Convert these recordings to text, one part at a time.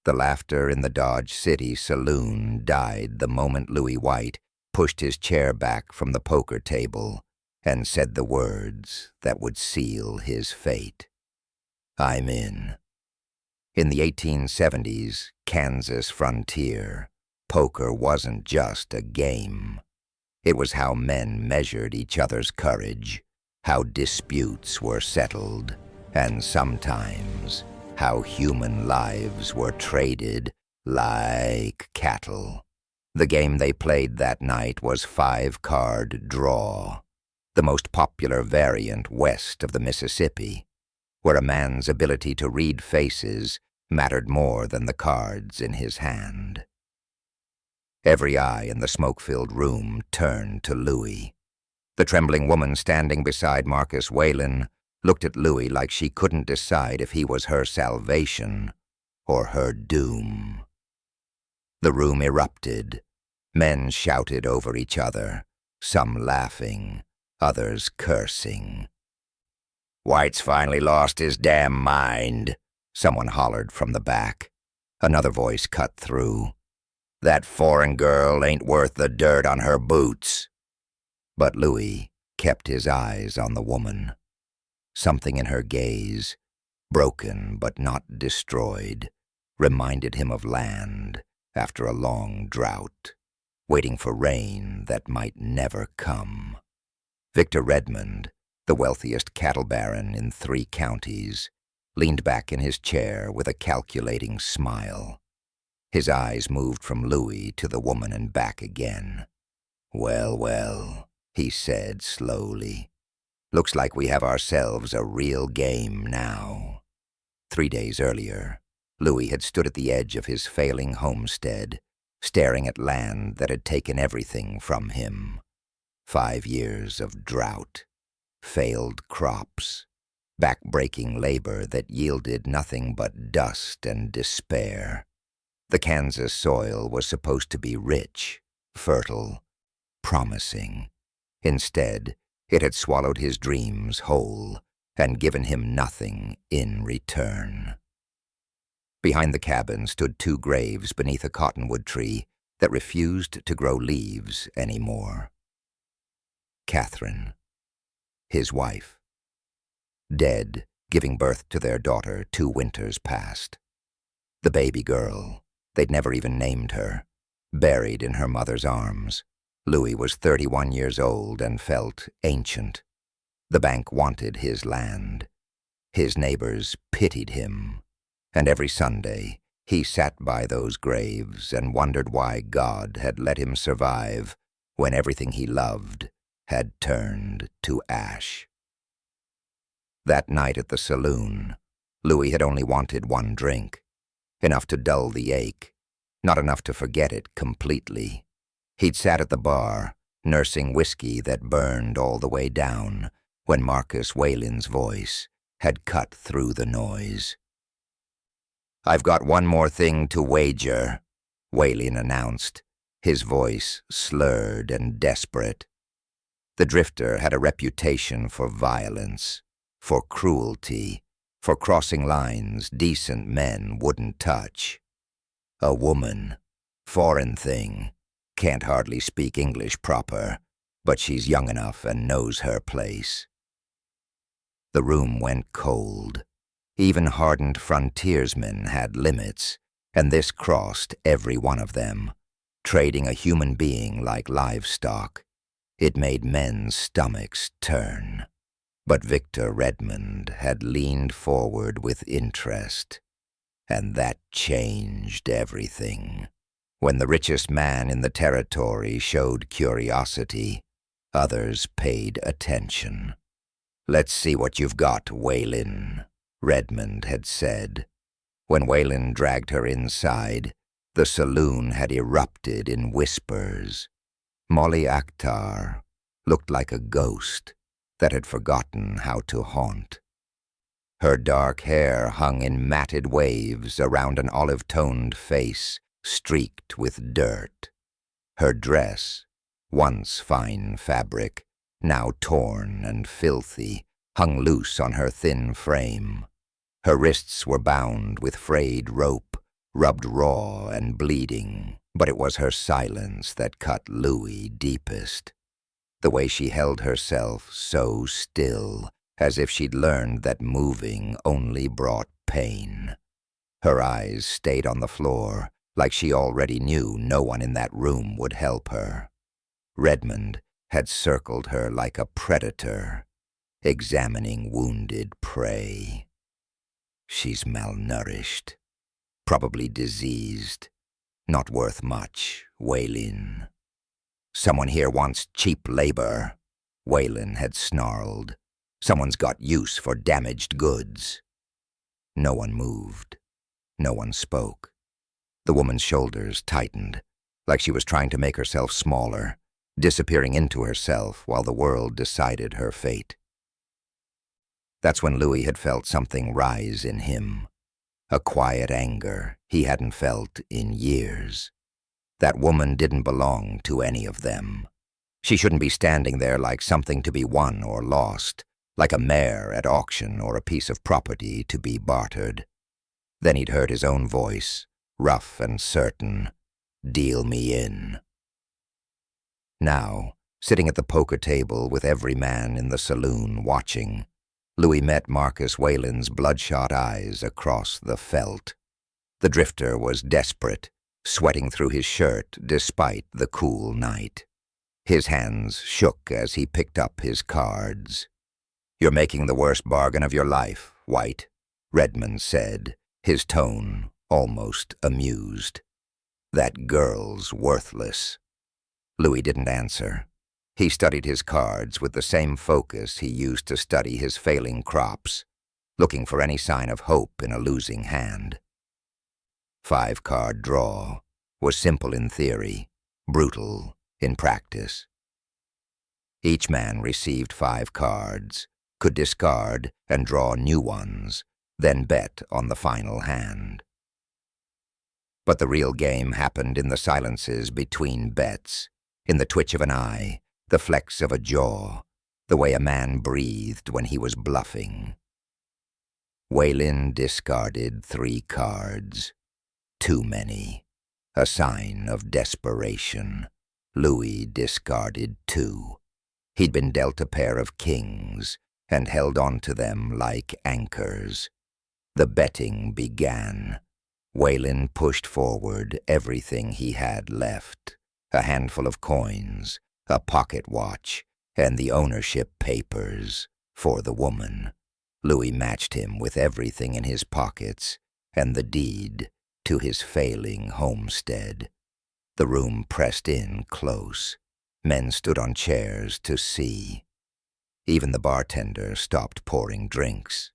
The laughter in the Dodge City saloon died the moment Louis White pushed his chair back from the poker table and said the words that would seal his fate. "I'm in." In the 1870s, Kansas frontier, poker wasn't just a game. It was how men measured each other's courage, how disputes were settled, and sometimes how human lives were traded like cattle. The game they played that night was 5-card draw, the most popular variant west of the Mississippi, where a man's ability to read faces mattered more than the cards in his hand. Every eye in the smoke-filled room turned to Louis. The trembling woman standing beside Marcus Whalen looked at Louis like she couldn't decide if he was her salvation or her doom. The room erupted. Men shouted over each other, some laughing, others cursing. "White's finally lost his damn mind," someone hollered from the back. Another voice cut through. "That foreign girl ain't worth the dirt on her boots." But Louis kept his eyes on the woman. Something in her gaze, broken but not destroyed, reminded him of land after a long drought, waiting for rain that might never come. Victor Redmond, the wealthiest cattle baron in 3 counties, leaned back in his chair with a calculating smile. His eyes moved from Louis to the woman and back again. "Well, well," he said slowly. "Looks like we have ourselves a real game now." 3 days earlier, Louis had stood at the edge of his failing homestead, staring at land that had taken everything from him. 5 years of drought, failed crops, back-breaking labor that yielded nothing but dust and despair. The Kansas soil was supposed to be rich, fertile, promising. Instead, it had swallowed his dreams whole and given him nothing in return. Behind the cabin stood 2 graves beneath a cottonwood tree that refused to grow leaves anymore. Catherine, his wife, dead, giving birth to their daughter 2 winters past. The baby girl, they'd never even named her, buried in her mother's arms. Louis was 31 years old and felt ancient. The bank wanted his land. His neighbors pitied him. And every Sunday, he sat by those graves and wondered why God had let him survive when everything he loved had turned to ash. That night at the saloon, Louis had only wanted 1 drink, enough to dull the ache, not enough to forget it completely. He'd sat at the bar, nursing whiskey that burned all the way down, when Marcus Whalen's voice had cut through the noise. "I've got 1 more thing to wager," Whalen announced, his voice slurred and desperate. The drifter had a reputation for violence, for cruelty, for crossing lines decent men wouldn't touch. A woman, foreign thing, can't hardly speak English proper, but she's young enough and knows her place. The room went cold. Even hardened frontiersmen had limits, and this crossed every one of them, trading a human being like livestock. It made men's stomachs turn. But Victor Redmond had leaned forward with interest, and that changed everything. When the richest man in the territory showed curiosity, others paid attention. "Let's see what you've got, Whalen," Redmond had said. When Whalen dragged her inside, the saloon had erupted in whispers. Molly Akhtar looked like a ghost that had forgotten how to haunt. Her dark hair hung in matted waves around an olive-toned face streaked with dirt. Her dress, once fine fabric, now torn and filthy, hung loose on her thin frame. Her wrists were bound with frayed rope, rubbed raw and bleeding, but it was her silence that cut Louis deepest. The way she held herself so still, as if she'd learned that moving only brought pain. Her eyes stayed on the floor, like she already knew no one in that room would help her. Redmond had circled her like a predator, examining wounded prey. She's malnourished, probably diseased, not worth much, Waylin. Someone here wants cheap labor, Waylin had snarled. Someone's got use for damaged goods. No one moved. No one spoke. The woman's shoulders tightened, like she was trying to make herself smaller, disappearing into herself while the world decided her fate. That's when Louis had felt something rise in him, a quiet anger he hadn't felt in years. That woman didn't belong to any of them. She shouldn't be standing there like something to be won or lost, like a mare at auction or a piece of property to be bartered. Then he'd heard his own voice, rough and certain, "Deal me in." Now, sitting at the poker table with every man in the saloon watching, Louis met Marcus Wayland's bloodshot eyes across the felt. The drifter was desperate, sweating through his shirt despite the cool night. His hands shook as he picked up his cards. "You're making the worst bargain of your life, White," Redmond said, his tone almost amused. "That girl's worthless." Louis didn't answer. He studied his cards with the same focus he used to study his failing crops, looking for any sign of hope in a losing hand. 5-card draw was simple in theory, brutal in practice. Each man received 5 cards, could discard and draw new ones, then bet on the final hand. But the real game happened in the silences between bets, in the twitch of an eye, the flex of a jaw, the way a man breathed when he was bluffing. Waylin discarded 3 cards. Too many. A sign of desperation. Louis discarded 2. He'd been dealt a pair of kings and held on to them like anchors. The betting began. Waylin pushed forward everything he had left, a handful of coins, a pocket watch, and the ownership papers for the woman. Louis matched him with everything in his pockets and the deed to his failing homestead. The room pressed in close. Men stood on chairs to see. Even the bartender stopped pouring drinks.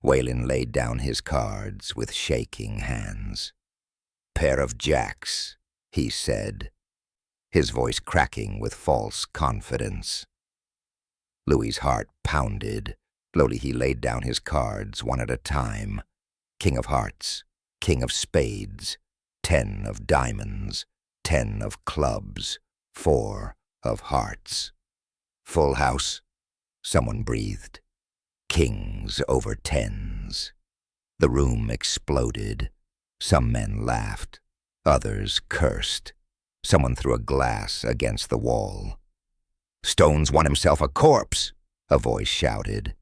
Waylin laid down his cards with shaking hands. "Pair of jacks," he said, his voice cracking with false confidence. Louis's heart pounded. Slowly he laid down his cards one at a time. King of hearts, king of spades, 10 of diamonds, 10 of clubs, 4 of hearts. "Full house," someone breathed. "Kings over 10s." The room exploded. Some men laughed. Others cursed. Someone threw a glass against the wall. "Stone's won himself a corpse," a voice shouted.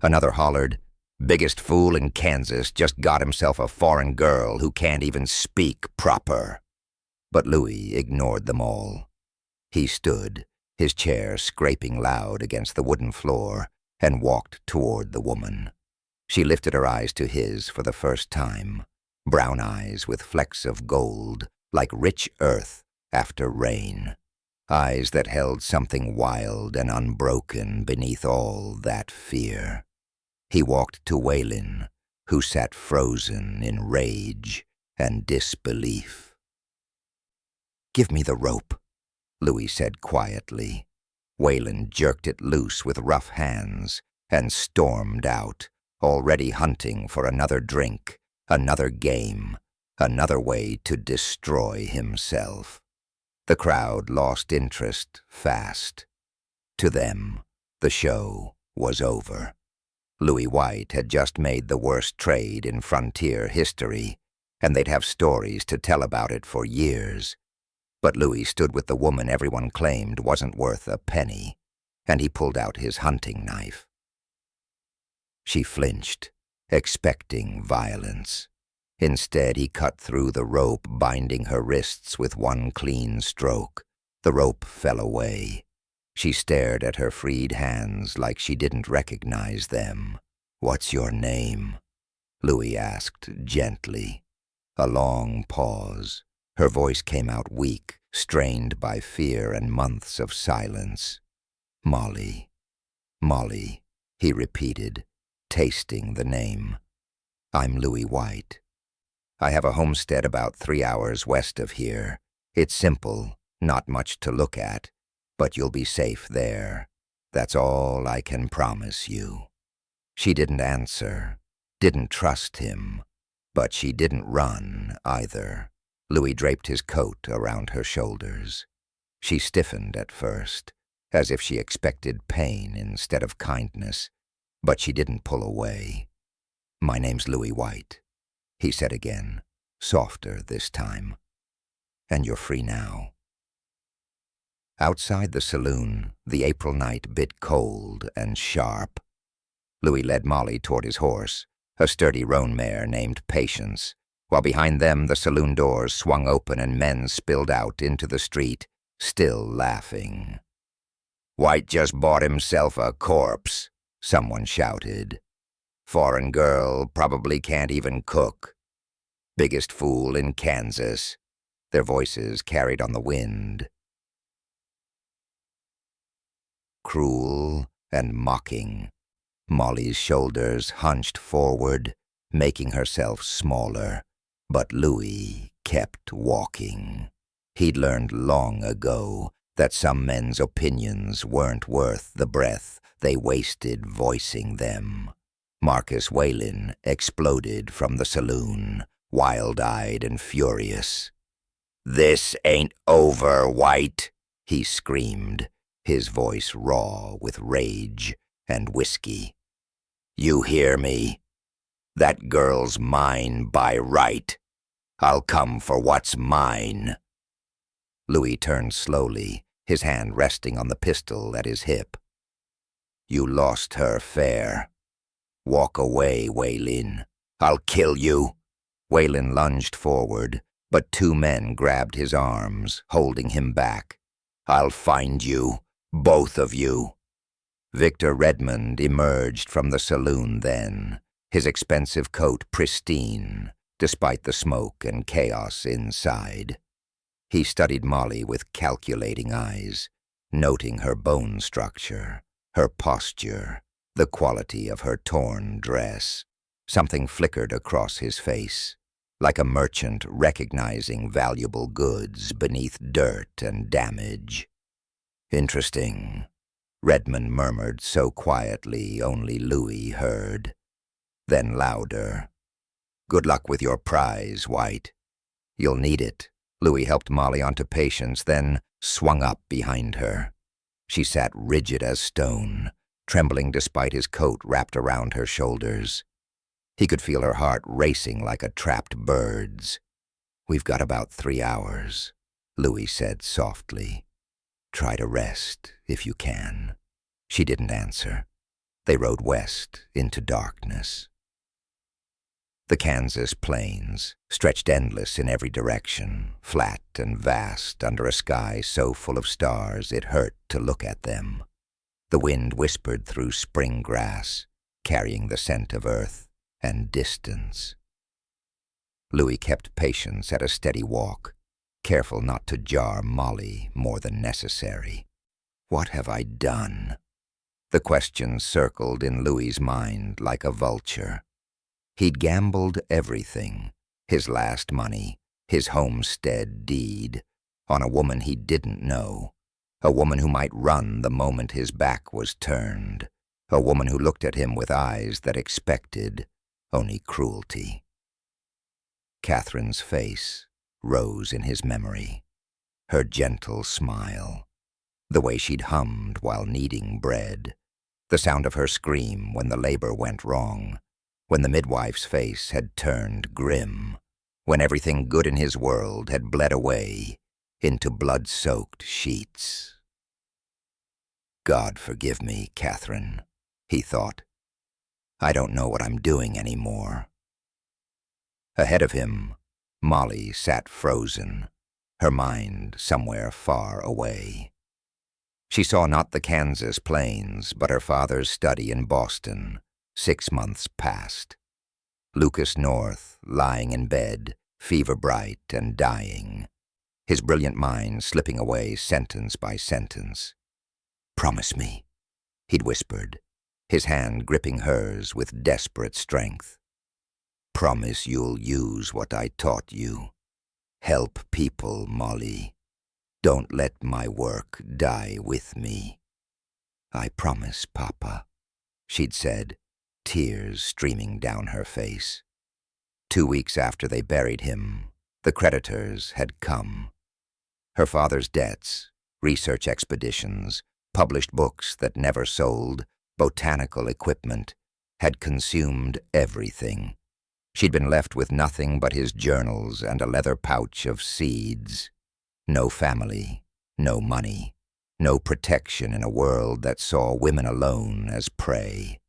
Another hollered, "Biggest fool in Kansas just got himself a foreign girl who can't even speak proper." But Louis ignored them all. He stood, his chair scraping loud against the wooden floor, and walked toward the woman. She lifted her eyes to his for the first time, brown eyes with flecks of gold, like rich earth after rain. Eyes that held something wild and unbroken beneath all that fear. He walked to Waylin, who sat frozen in rage and disbelief. "Give me the rope," Louis said quietly. Waylin jerked it loose with rough hands and stormed out, already hunting for another drink, another game, another way to destroy himself. The crowd lost interest fast. To them, the show was over. Louis White had just made the worst trade in frontier history, and they'd have stories to tell about it for years. But Louis stood with the woman everyone claimed wasn't worth a penny, and he pulled out his hunting knife. She flinched, expecting violence. Instead, he cut through the rope, binding her wrists with one clean stroke. The rope fell away. She stared at her freed hands like she didn't recognize them. "What's your name?" Louis asked gently. A long pause. Her voice came out weak, strained by fear and months of silence. "Molly. Molly," he repeated, tasting the name. "I'm Louis White. I have a homestead about 3 hours west of here. It's simple, not much to look at, but you'll be safe there. That's all I can promise you." She didn't answer, didn't trust him, but she didn't run either. Louis draped his coat around her shoulders. She stiffened at first, as if she expected pain instead of kindness, but she didn't pull away. "My name's Louis White," he said again, softer this time. "And you're free now." Outside the saloon, the April night bit cold and sharp. Louis led Molly toward his horse, a sturdy roan mare named Patience, while behind them the saloon doors swung open and men spilled out into the street, still laughing. "White just bought himself a corpse," someone shouted. "Foreign girl, probably can't even cook. Biggest fool in Kansas." Their voices carried on the wind. Cruel and mocking. Molly's shoulders hunched forward, making herself smaller, but Louis kept walking. He'd learned long ago that some men's opinions weren't worth the breath they wasted voicing them. Marcus Whalen exploded from the saloon, wild-eyed and furious. "This ain't over, White," he screamed, his voice raw with rage and whiskey. "You hear me? That girl's mine by right. I'll come for what's mine." Louis turned slowly, his hand resting on the pistol at his hip. "You lost her fair. Walk away, Whalen. I'll kill you." Whalen lunged forward, but 2 men grabbed his arms, holding him back. "I'll find you, both of you." Victor Redmond emerged from the saloon then, his expensive coat pristine, despite the smoke and chaos inside. He studied Molly with calculating eyes, noting her bone structure, her posture, the quality of her torn dress. Something flickered across his face, like a merchant recognizing valuable goods beneath dirt and damage. "Interesting," Redmond murmured so quietly only Louis heard. Then louder. "Good luck with your prize, White. You'll need it." Louis helped Molly onto Patience, then swung up behind her. She sat rigid as stone, trembling despite his coat wrapped around her shoulders. He could feel her heart racing like a trapped bird's. "We've got about 3 hours," Louis said softly. "Try to rest, if you can." She didn't answer. They rode west into darkness. The Kansas plains stretched endless in every direction, flat and vast under a sky so full of stars it hurt to look at them. The wind whispered through spring grass, carrying the scent of earth and distance. Louis kept Patience at a steady walk, careful not to jar Molly more than necessary. "What have I done?" The question circled in Louis's mind like a vulture. He'd gambled everything, his last money, his homestead deed, on a woman he didn't know, a woman who might run the moment his back was turned, a woman who looked at him with eyes that expected only cruelty. Catherine's face rose in his memory, her gentle smile, the way she'd hummed while kneading bread, the sound of her scream when the labor went wrong, when the midwife's face had turned grim, when everything good in his world had bled away into blood-soaked sheets. God forgive me, Catherine, he thought. I don't know what I'm doing anymore. Ahead of him, Molly sat frozen, her mind somewhere far away. She saw not the Kansas plains, but her father's study in Boston, 6 months past. Lucas North, lying in bed, fever-bright and dying, his brilliant mind slipping away sentence by sentence. "Promise me," he'd whispered, his hand gripping hers with desperate strength. "Promise you'll use what I taught you. Help people, Molly. Don't let my work die with me." "I promise, Papa," she'd said, tears streaming down her face. 2 weeks after they buried him, the creditors had come. Her father's debts, research expeditions, published books that never sold, botanical equipment, had consumed everything. She'd been left with nothing but his journals and a leather pouch of seeds. No family, no money, no protection in a world that saw women alone as prey.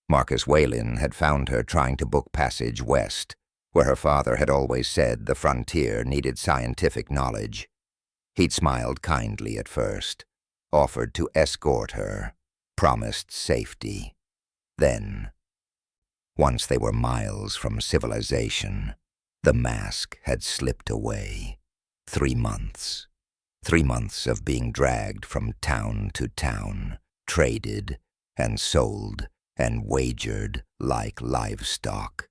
Marcus Whalen had found her trying to book passage west, where her father had always said the frontier needed scientific knowledge. He'd smiled kindly at first, offered to escort her, promised safety. Then, once they were miles from civilization, the mask had slipped away. 3 months. 3 months of being dragged from town to town, traded and sold and wagered like livestock.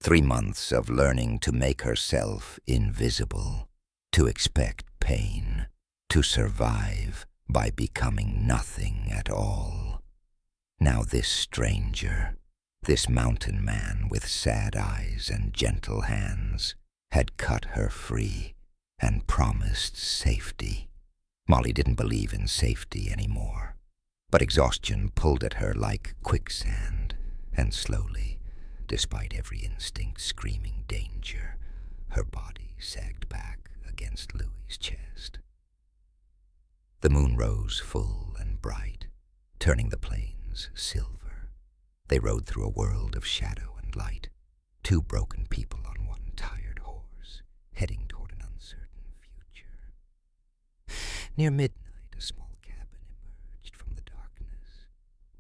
3 months of learning to make herself invisible, to expect pain, to survive by becoming nothing at all. Now this stranger, this mountain man with sad eyes and gentle hands, had cut her free and promised safety. Molly didn't believe in safety anymore, but exhaustion pulled at her like quicksand, and slowly, despite every instinct screaming danger, her body sagged back against Louis's chest. The moon rose full and bright, turning the plains silver. They rode through a world of shadow and light, 2 broken people on one tired horse, heading toward an uncertain future. Near midnight, a small cabin emerged from the darkness.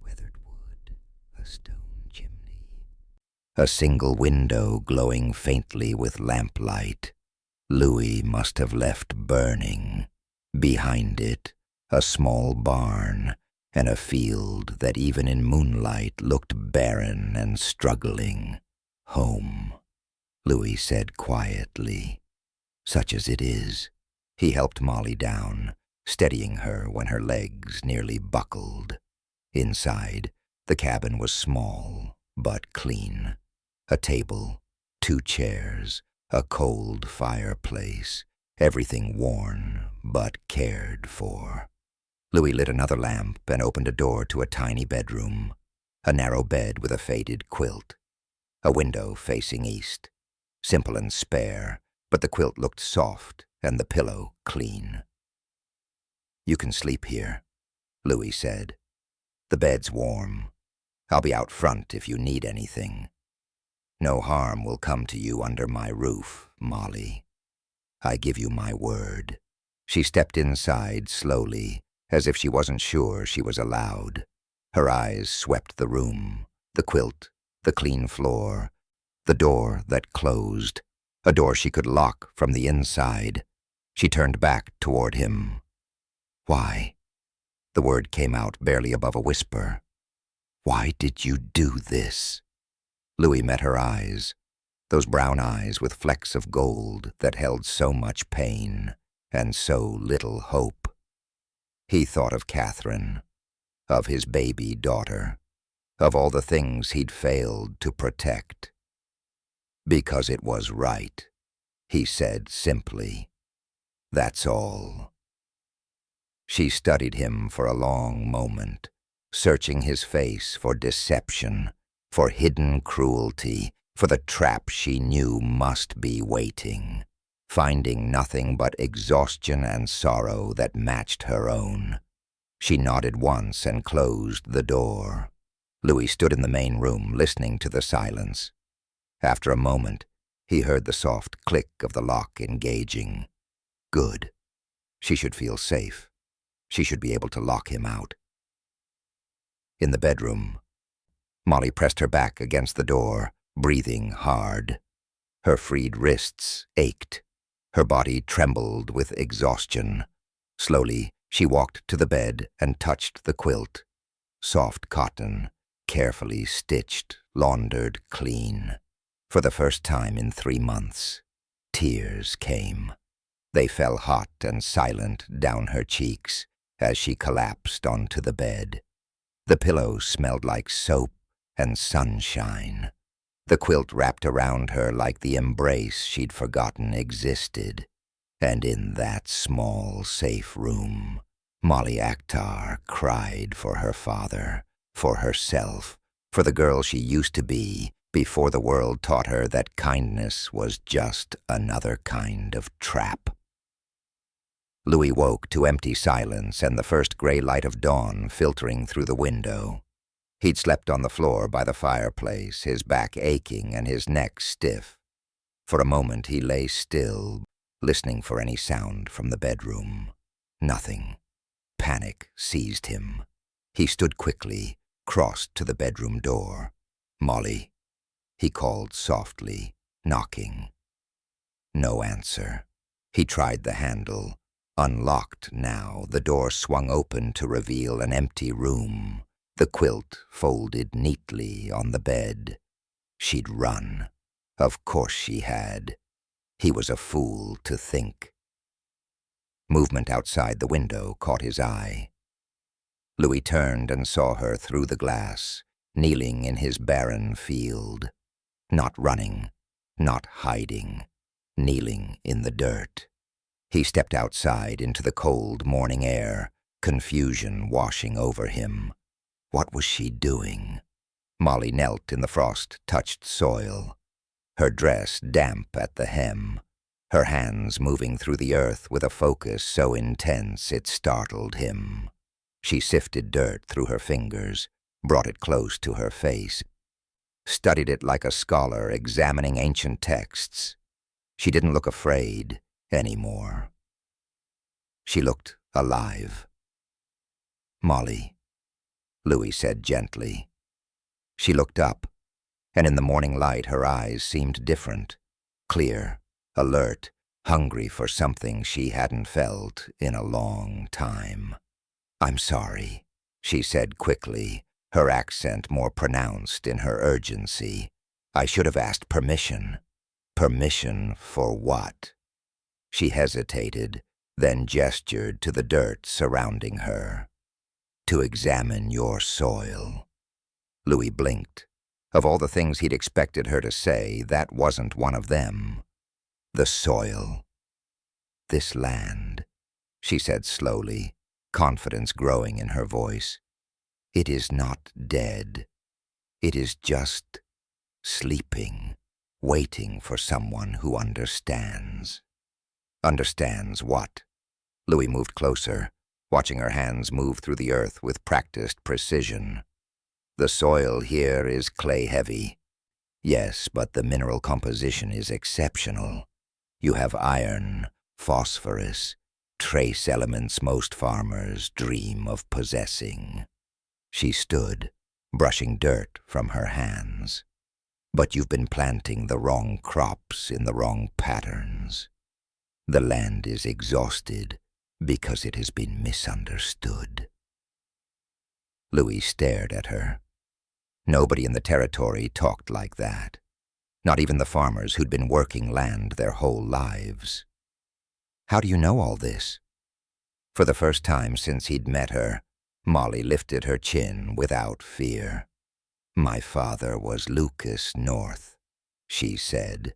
Weathered wood, a stone chimney, a single window glowing faintly with lamplight. Louis must have left burning. Behind it, a small barn, and a field that even in moonlight looked barren and struggling. "Home," Louis said quietly. "Such as it is." He helped Molly down, steadying her when her legs nearly buckled. Inside, the cabin was small but clean. A table, 2 chairs, a cold fireplace, everything worn but cared for. Louis lit another lamp and opened a door to a tiny bedroom, a narrow bed with a faded quilt, a window facing east. Simple and spare, but the quilt looked soft and the pillow clean. "You can sleep here," Louis said. "The bed's warm. I'll be out front if you need anything. No harm will come to you under my roof, Molly. I give you my word." She stepped inside slowly, as if she wasn't sure she was allowed. Her eyes swept the room, the quilt, the clean floor, the door that closed, a door she could lock from the inside. She turned back toward him. "Why?" The word came out barely above a whisper. "Why did you do this?" Louis met her eyes, those brown eyes with flecks of gold that held so much pain and so little hope. He thought of Catherine, of his baby daughter, of all the things he'd failed to protect. "Because it was right," he said simply. "That's all." She studied him for a long moment, searching his face for deception, for hidden cruelty, for the trap she knew must be waiting, finding nothing but exhaustion and sorrow that matched her own. She nodded once and closed the door. Louis stood in the main room, listening to the silence. After a moment, he heard the soft click of the lock engaging. Good. She should feel safe. She should be able to lock him out. In the bedroom, Molly pressed her back against the door, breathing hard. Her freed wrists ached. Her body trembled with exhaustion. Slowly, she walked to the bed and touched the quilt. Soft cotton, carefully stitched, laundered clean. For the first time in 3 months, tears came. They fell hot and silent down her cheeks as she collapsed onto the bed. The pillow smelled like soap and sunshine. The quilt wrapped around her like the embrace she'd forgotten existed. And in that small, safe room, Molly Akhtar cried for her father, for herself, for the girl she used to be before the world taught her that kindness was just another kind of trap. Louis woke to empty silence and the first gray light of dawn filtering through the window. He'd slept on the floor by the fireplace, his back aching and his neck stiff. For a moment he lay still, listening for any sound from the bedroom. Nothing. Panic seized him. He stood quickly, crossed to the bedroom door. "Molly," he called softly, knocking. No answer. He tried the handle. Unlocked now, the door swung open to reveal an empty room, the quilt folded neatly on the bed. She'd run. Of course she had. He was a fool to think. Movement outside the window caught his eye. Louis turned and saw her through the glass, kneeling in his barren field. Not running, not hiding, kneeling in the dirt. He stepped outside into the cold morning air, confusion washing over him. What was she doing? Molly knelt in the frost-touched soil, her dress damp at the hem, her hands moving through the earth with a focus so intense it startled him. She sifted dirt through her fingers, brought it close to her face, studied it like a scholar examining ancient texts. She didn't look afraid anymore. She looked alive. "Molly," Louis said gently. She looked up, and in the morning light her eyes seemed different, clear, alert, hungry for something she hadn't felt in a long time. "I'm sorry," she said quickly, her accent more pronounced in her urgency. "I should have asked permission." "Permission for what?" She hesitated, then gestured to the dirt surrounding her. "To examine your soil." Louis blinked. Of all the things he'd expected her to say, that wasn't one of them. The soil. "This land," she said slowly, confidence growing in her voice. "It is not dead. It is just sleeping, waiting for someone who understands." "Understands what?" Louis moved closer, watching her hands move through the earth with practiced precision. "The soil here is clay-heavy. Yes, but the mineral composition is exceptional. You have iron, phosphorus, trace elements most farmers dream of possessing." She stood, brushing dirt from her hands. "But you've been planting the wrong crops in the wrong patterns. The land is exhausted because it has been misunderstood." Louis stared at her. Nobody in the territory talked like that. Not even the farmers who'd been working land their whole lives. "How do you know all this?" For the first time since he'd met her, Molly lifted her chin without fear. "My father was Lucas North," she said,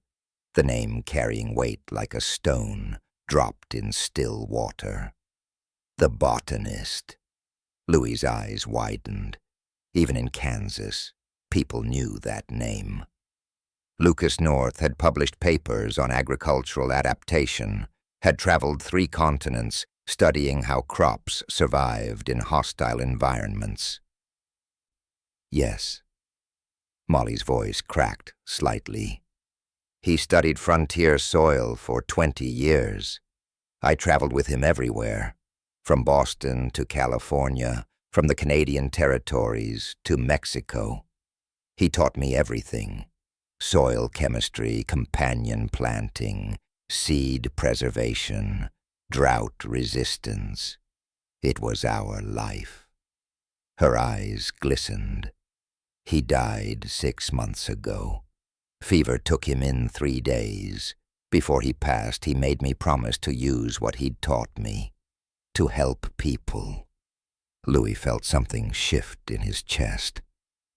the name carrying weight like a stone dropped in still water. "The botanist." Louis's eyes widened. Even in Kansas, people knew that name. Lucas North had published papers on agricultural adaptation, had traveled 3 continents studying how crops survived in hostile environments. Yes. Molly's voice cracked slightly. He studied frontier soil for 20 years. I traveled with him everywhere, from Boston to California, from the Canadian territories to Mexico. He taught me everything: soil chemistry, companion planting, seed preservation, drought resistance. It was our life. Her eyes glistened. He died 6 months ago. Fever took him in 3 days. Before he passed, he made me promise to use what he'd taught me, to help people. Louis felt something shift in his chest.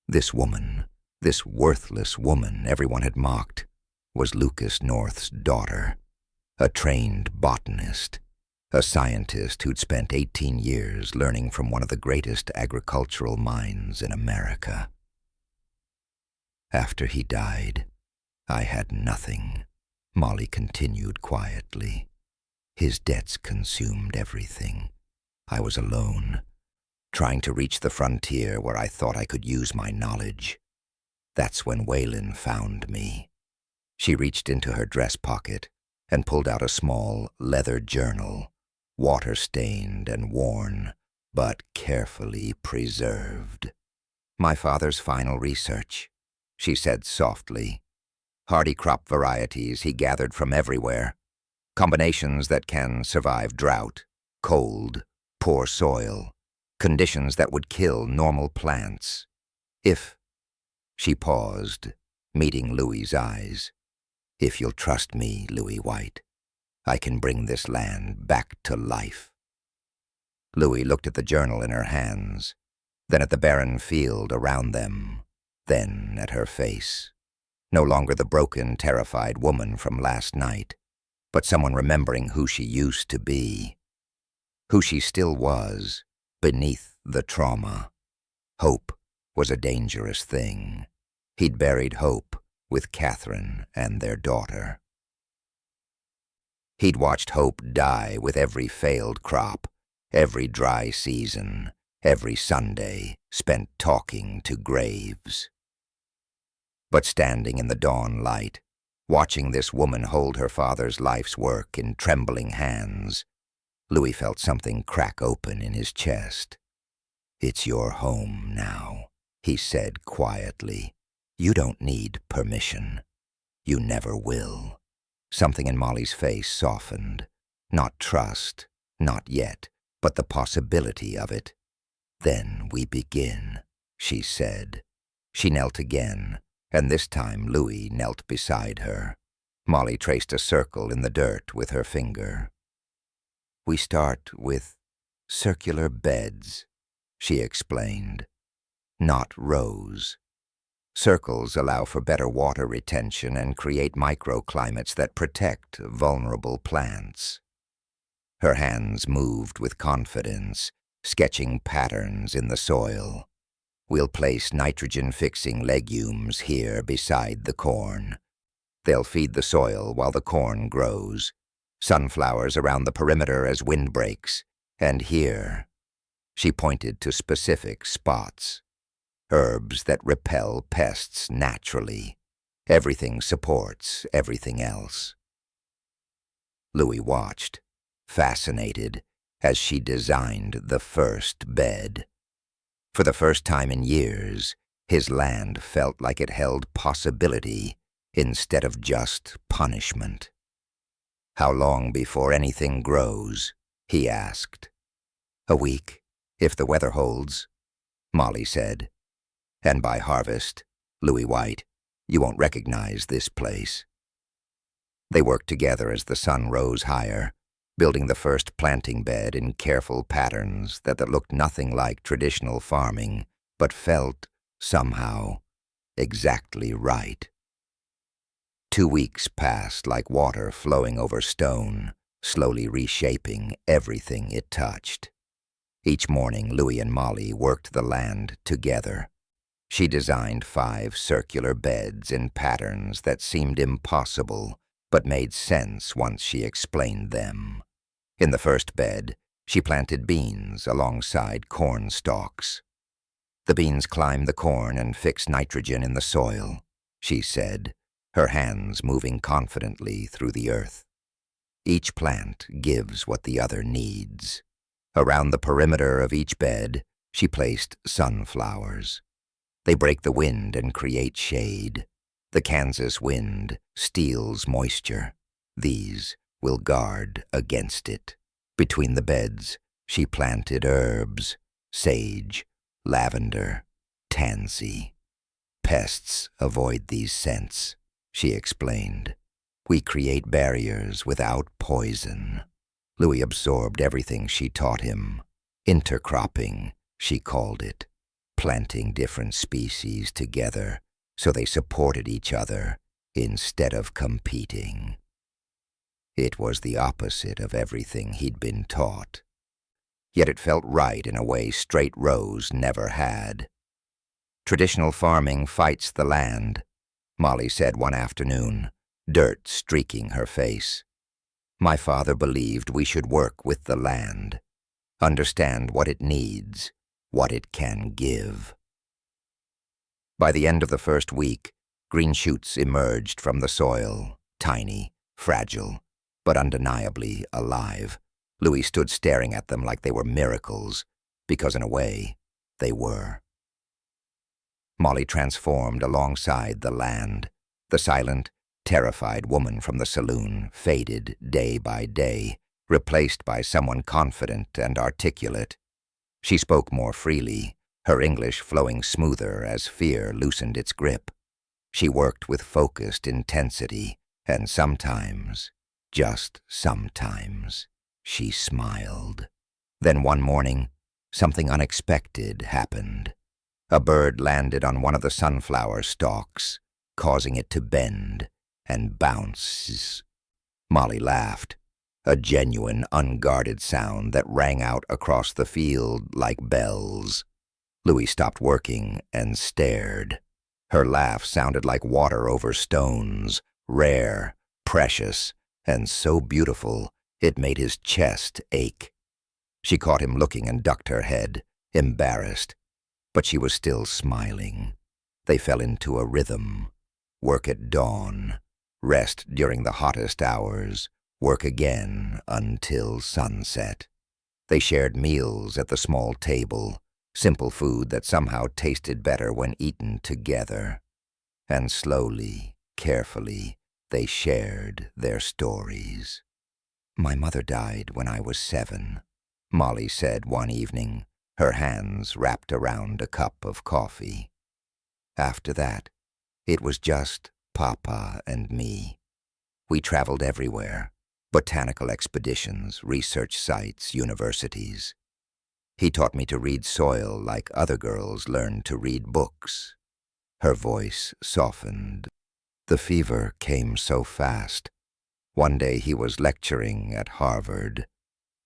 This woman, this worthless woman everyone had mocked, was Lucas North's daughter, a trained botanist, a scientist who'd spent 18 years learning from one of the greatest agricultural minds in America. After he died, I had nothing, Molly continued quietly. His debts consumed everything. I was alone, trying to reach the frontier where I thought I could use my knowledge. That's when Waylon found me. She reached into her dress pocket and pulled out a small leather journal, water-stained and worn, but carefully preserved. My father's final research, she said softly. Hardy crop varieties he gathered from everywhere. Combinations that can survive drought, cold, poor soil, conditions that would kill normal plants. She paused, meeting Louis's eyes. If you'll trust me, Louis White, I can bring this land back to life. Louis looked at the journal in her hands, then at the barren field around them, then at her face. No longer the broken, terrified woman from last night, but someone remembering who she used to be, who she still was beneath the trauma. Hope was a dangerous thing. He'd buried hope with Catherine and their daughter. He'd watched hope die with every failed crop, every dry season, every Sunday spent talking to graves. But standing in the dawn light, watching this woman hold her father's life's work in trembling hands, Louis felt something crack open in his chest. It's your home now, he said quietly. You don't need permission. You never will. Something in Molly's face softened. Not trust, not yet, but the possibility of it. Then we begin, she said. She knelt again, and this time Louis knelt beside her. Molly traced a circle in the dirt with her finger. We start with circular beds, she explained, not rows. Circles allow for better water retention and create microclimates that protect vulnerable plants. Her hands moved with confidence, sketching patterns in the soil. We'll place nitrogen-fixing legumes here beside the corn. They'll feed the soil while the corn grows. Sunflowers around the perimeter as windbreaks. And here, she pointed to specific spots. Herbs that repel pests naturally. Everything supports everything else. Louis watched, fascinated, as she designed the first bed. For the first time in years, his land felt like it held possibility instead of just punishment. How long before anything grows? He asked. A week, if the weather holds, Molly said. And by harvest, Louis White, you won't recognize this place. They worked together as the sun rose higher, building the first planting bed in careful patterns that looked nothing like traditional farming, but felt, somehow, exactly right. 2 weeks passed like water flowing over stone, slowly reshaping everything it touched. Each morning, Louis and Molly worked the land together. She designed 5 circular beds in patterns that seemed impossible, but made sense once she explained them. In the first bed, she planted beans alongside corn stalks. The beans climb the corn and fix nitrogen in the soil, she said, her hands moving confidently through the earth. Each plant gives what the other needs. Around the perimeter of each bed, she placed sunflowers. They break the wind and create shade. The Kansas wind steals moisture. These will guard against it. Between the beds, she planted herbs, sage, lavender, tansy. Pests avoid these scents, she explained. We create barriers without poison. Louis absorbed everything she taught him. Intercropping, she called it. Planting different species together so they supported each other instead of competing. It was the opposite of everything he'd been taught. Yet it felt right in a way straight rows never had. Traditional farming fights the land, Molly said one afternoon, dirt streaking her face. My father believed we should work with the land, understand what it needs, what it can give. By the end of the first week, green shoots emerged from the soil, tiny, fragile, but undeniably alive. Louis stood staring at them like they were miracles, because in a way, they were. Molly transformed alongside the land. The silent, terrified woman from the saloon faded day by day, replaced by someone confident and articulate. She spoke more freely, her English flowing smoother as fear loosened its grip. She worked with focused intensity, and sometimes, just sometimes, she smiled. Then one morning, something unexpected happened. A bird landed on one of the sunflower stalks, causing it to bend and bounce. Molly laughed, a genuine, unguarded sound that rang out across the field like bells. Louis stopped working and stared. Her laugh sounded like water over stones, rare, precious, and so beautiful it made his chest ache. She caught him looking and ducked her head, embarrassed. But she was still smiling. They fell into a rhythm. Work at dawn, rest during the hottest hours, work again until sunset. They shared meals at the small table, simple food that somehow tasted better when eaten together. And slowly, carefully, they shared their stories. My mother died when I was 7, Molly said one evening, her hands wrapped around a cup of coffee. After that, it was just Papa and me. We traveled everywhere, botanical expeditions, research sites, universities. He taught me to read soil like other girls learned to read books. Her voice softened. The fever came so fast. One day he was lecturing at Harvard.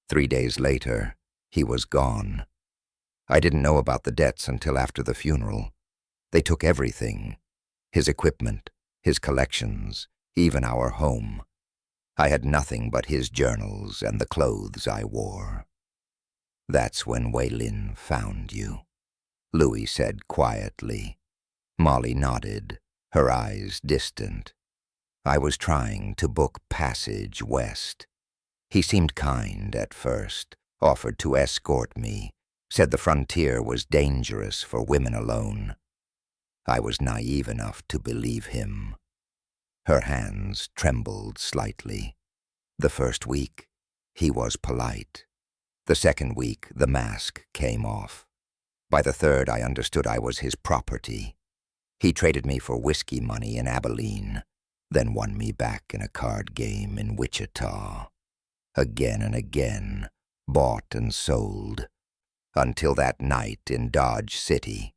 3 days later, he was gone. I didn't know about the debts until after the funeral. They took everything, his equipment, his collections, even our home. I had nothing but his journals and the clothes I wore. That's when Waylin found you, Louis said quietly. Molly nodded, her eyes distant. I was trying to book passage west. He seemed kind at first, offered to escort me, said the frontier was dangerous for women alone. I was naive enough to believe him. Her hands trembled slightly. The first week, he was polite. The second week, the mask came off. By the third, I understood I was his property. He traded me for whiskey money in Abilene, then won me back in a card game in Wichita. Again and again, bought and sold, until that night in Dodge City.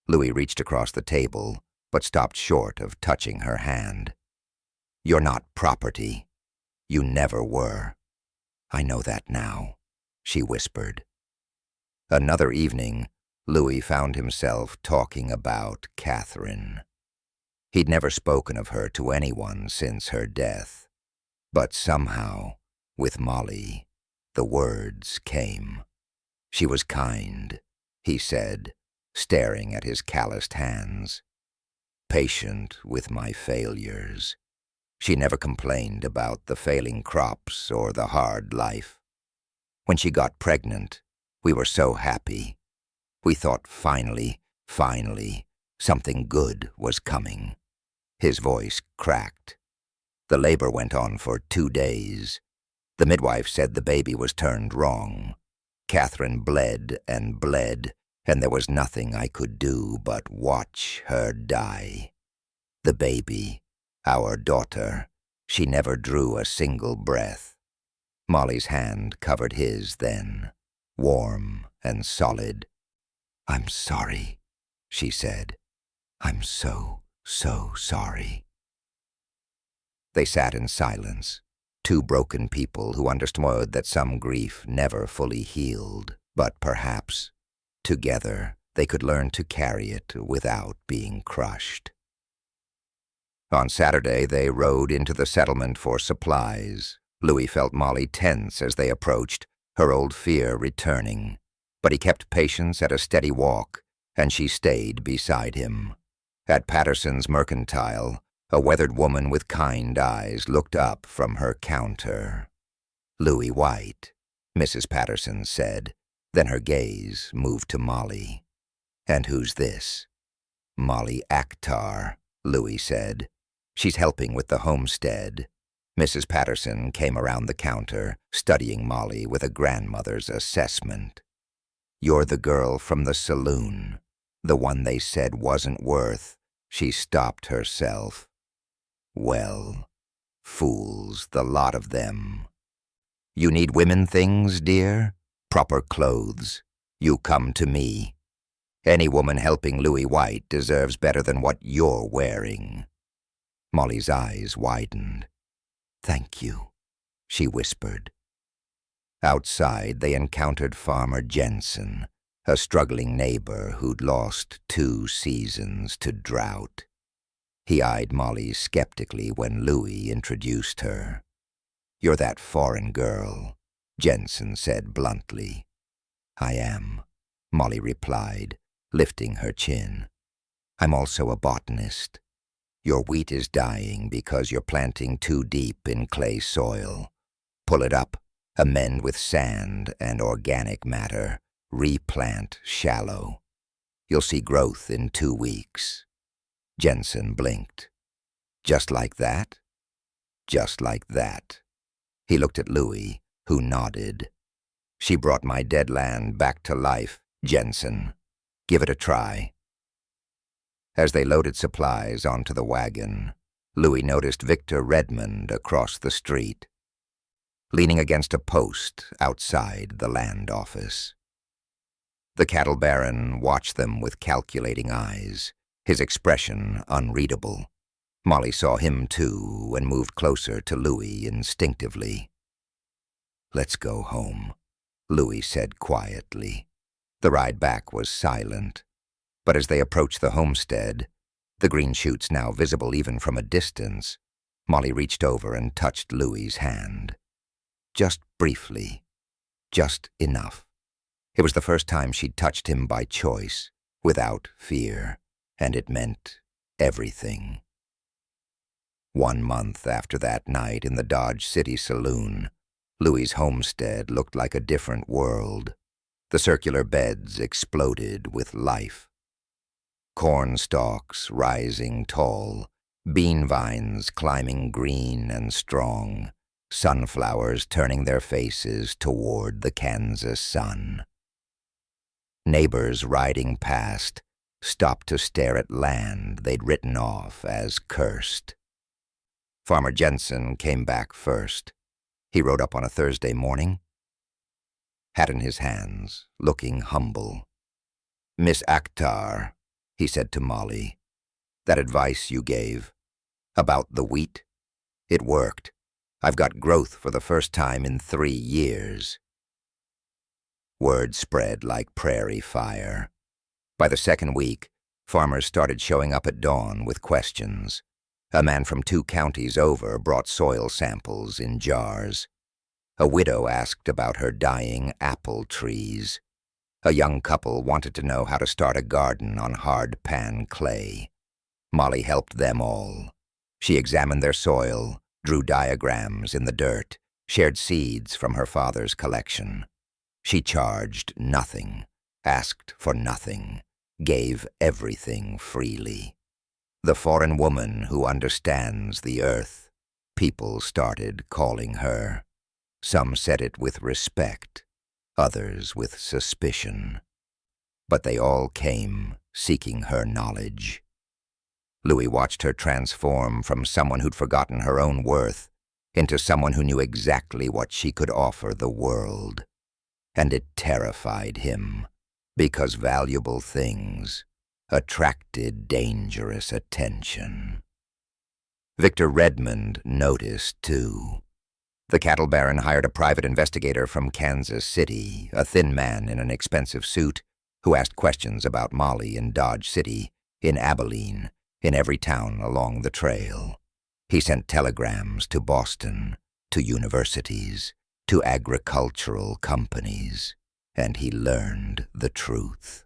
Louis reached across the table, but stopped short of touching her hand. You're not property. You never were. I know that now, she whispered. Another evening, Louis found himself talking about Catherine. He'd never spoken of her to anyone since her death. But somehow, with Molly, the words came. She was kind, he said, staring at his calloused hands. Patient with my failures. She never complained about the failing crops or the hard life. When she got pregnant, we were so happy. We thought finally, something good was coming. His voice cracked. The labor went on for 2 days. The midwife said the baby was turned wrong. Catherine bled, and there was nothing I could do but watch her die. The baby, our daughter, she never drew a single breath. Molly's hand covered his then, warm and solid. "I'm sorry," she said. "I'm so sorry." They sat in silence, two broken people who understood that some grief never fully healed, but perhaps, together, they could learn to carry it without being crushed. On Saturday, they rode into the settlement for supplies. Louis felt Molly tense as they approached, her old fear returning. But he kept patience at a steady walk, and she stayed beside him. At Patterson's Mercantile, a weathered woman with kind eyes looked up from her counter. "Louis White," Mrs. Patterson said. Then her gaze moved to Molly. "And who's this?" "Molly Akhtar," Louis said. "She's helping with the homestead." Mrs. Patterson came around the counter, studying Molly with a grandmother's assessment. "You're the girl from the saloon, the one they said wasn't worth." She stopped herself. "Well, fools, the lot of them. You need women things, dear? Proper clothes. You come to me. Any woman helping Louis White deserves better than what you're wearing." Molly's eyes widened. "Thank you," she whispered. Outside, they encountered Farmer Jensen, a struggling neighbor who'd lost 2 seasons to drought. He eyed Molly skeptically when Louis introduced her. "You're that foreign girl," Jensen said bluntly. "I am," Molly replied, lifting her chin. "I'm also a botanist. Your wheat is dying because you're planting too deep in clay soil. Pull it up, amend with sand and organic matter, replant shallow. You'll see growth in 2 weeks. Jensen blinked. "Just like that?" "Just like that." He looked at Louis, who nodded. "She brought my dead land back to life, Jensen. Give it a try." As they loaded supplies onto the wagon, Louis noticed Victor Redmond across the street, leaning against a post outside the land office. The cattle baron watched them with calculating eyes, his expression unreadable. Molly saw him too and moved closer to Louis instinctively. "Let's go home," Louis said quietly. The ride back was silent, but as they approached the homestead, the green shoots now visible even from a distance, Molly reached over and touched Louis's hand. Just briefly, just enough. It was the first time she'd touched him by choice, without fear, and it meant everything. 1 month after that night in the Dodge City saloon, Louis's homestead looked like a different world. The circular beds exploded with life. Corn stalks rising tall, bean vines climbing green and strong, sunflowers turning their faces toward the Kansas sun. Neighbors riding past stopped to stare at land they'd written off as cursed. Farmer Jensen came back first. He rode up on a Thursday morning, hat in his hands, looking humble. "Miss Akhtar," he said to Molly, "that advice you gave about the wheat, it worked. I've got growth for the first time in 3 years." Word spread like prairie fire. By the second week, farmers started showing up at dawn with questions. A man from 2 counties over brought soil samples in jars. A widow asked about her dying apple trees. A young couple wanted to know how to start a garden on hard pan clay. Molly helped them all. She examined their soil, drew diagrams in the dirt, shared seeds from her father's collection. She charged nothing, asked for nothing, gave everything freely. The foreign woman who understands the earth, people started calling her. Some said it with respect, others with suspicion. But they all came seeking her knowledge. Louis watched her transform from someone who'd forgotten her own worth into someone who knew exactly what she could offer the world. And it terrified him, because valuable things attracted dangerous attention. Victor Redmond noticed, too. The cattle baron hired a private investigator from Kansas City, a thin man in an expensive suit, who asked questions about Molly in Dodge City, in Abilene, in every town along the trail. He sent telegrams to Boston, to universities, to agricultural companies, and he learned the truth.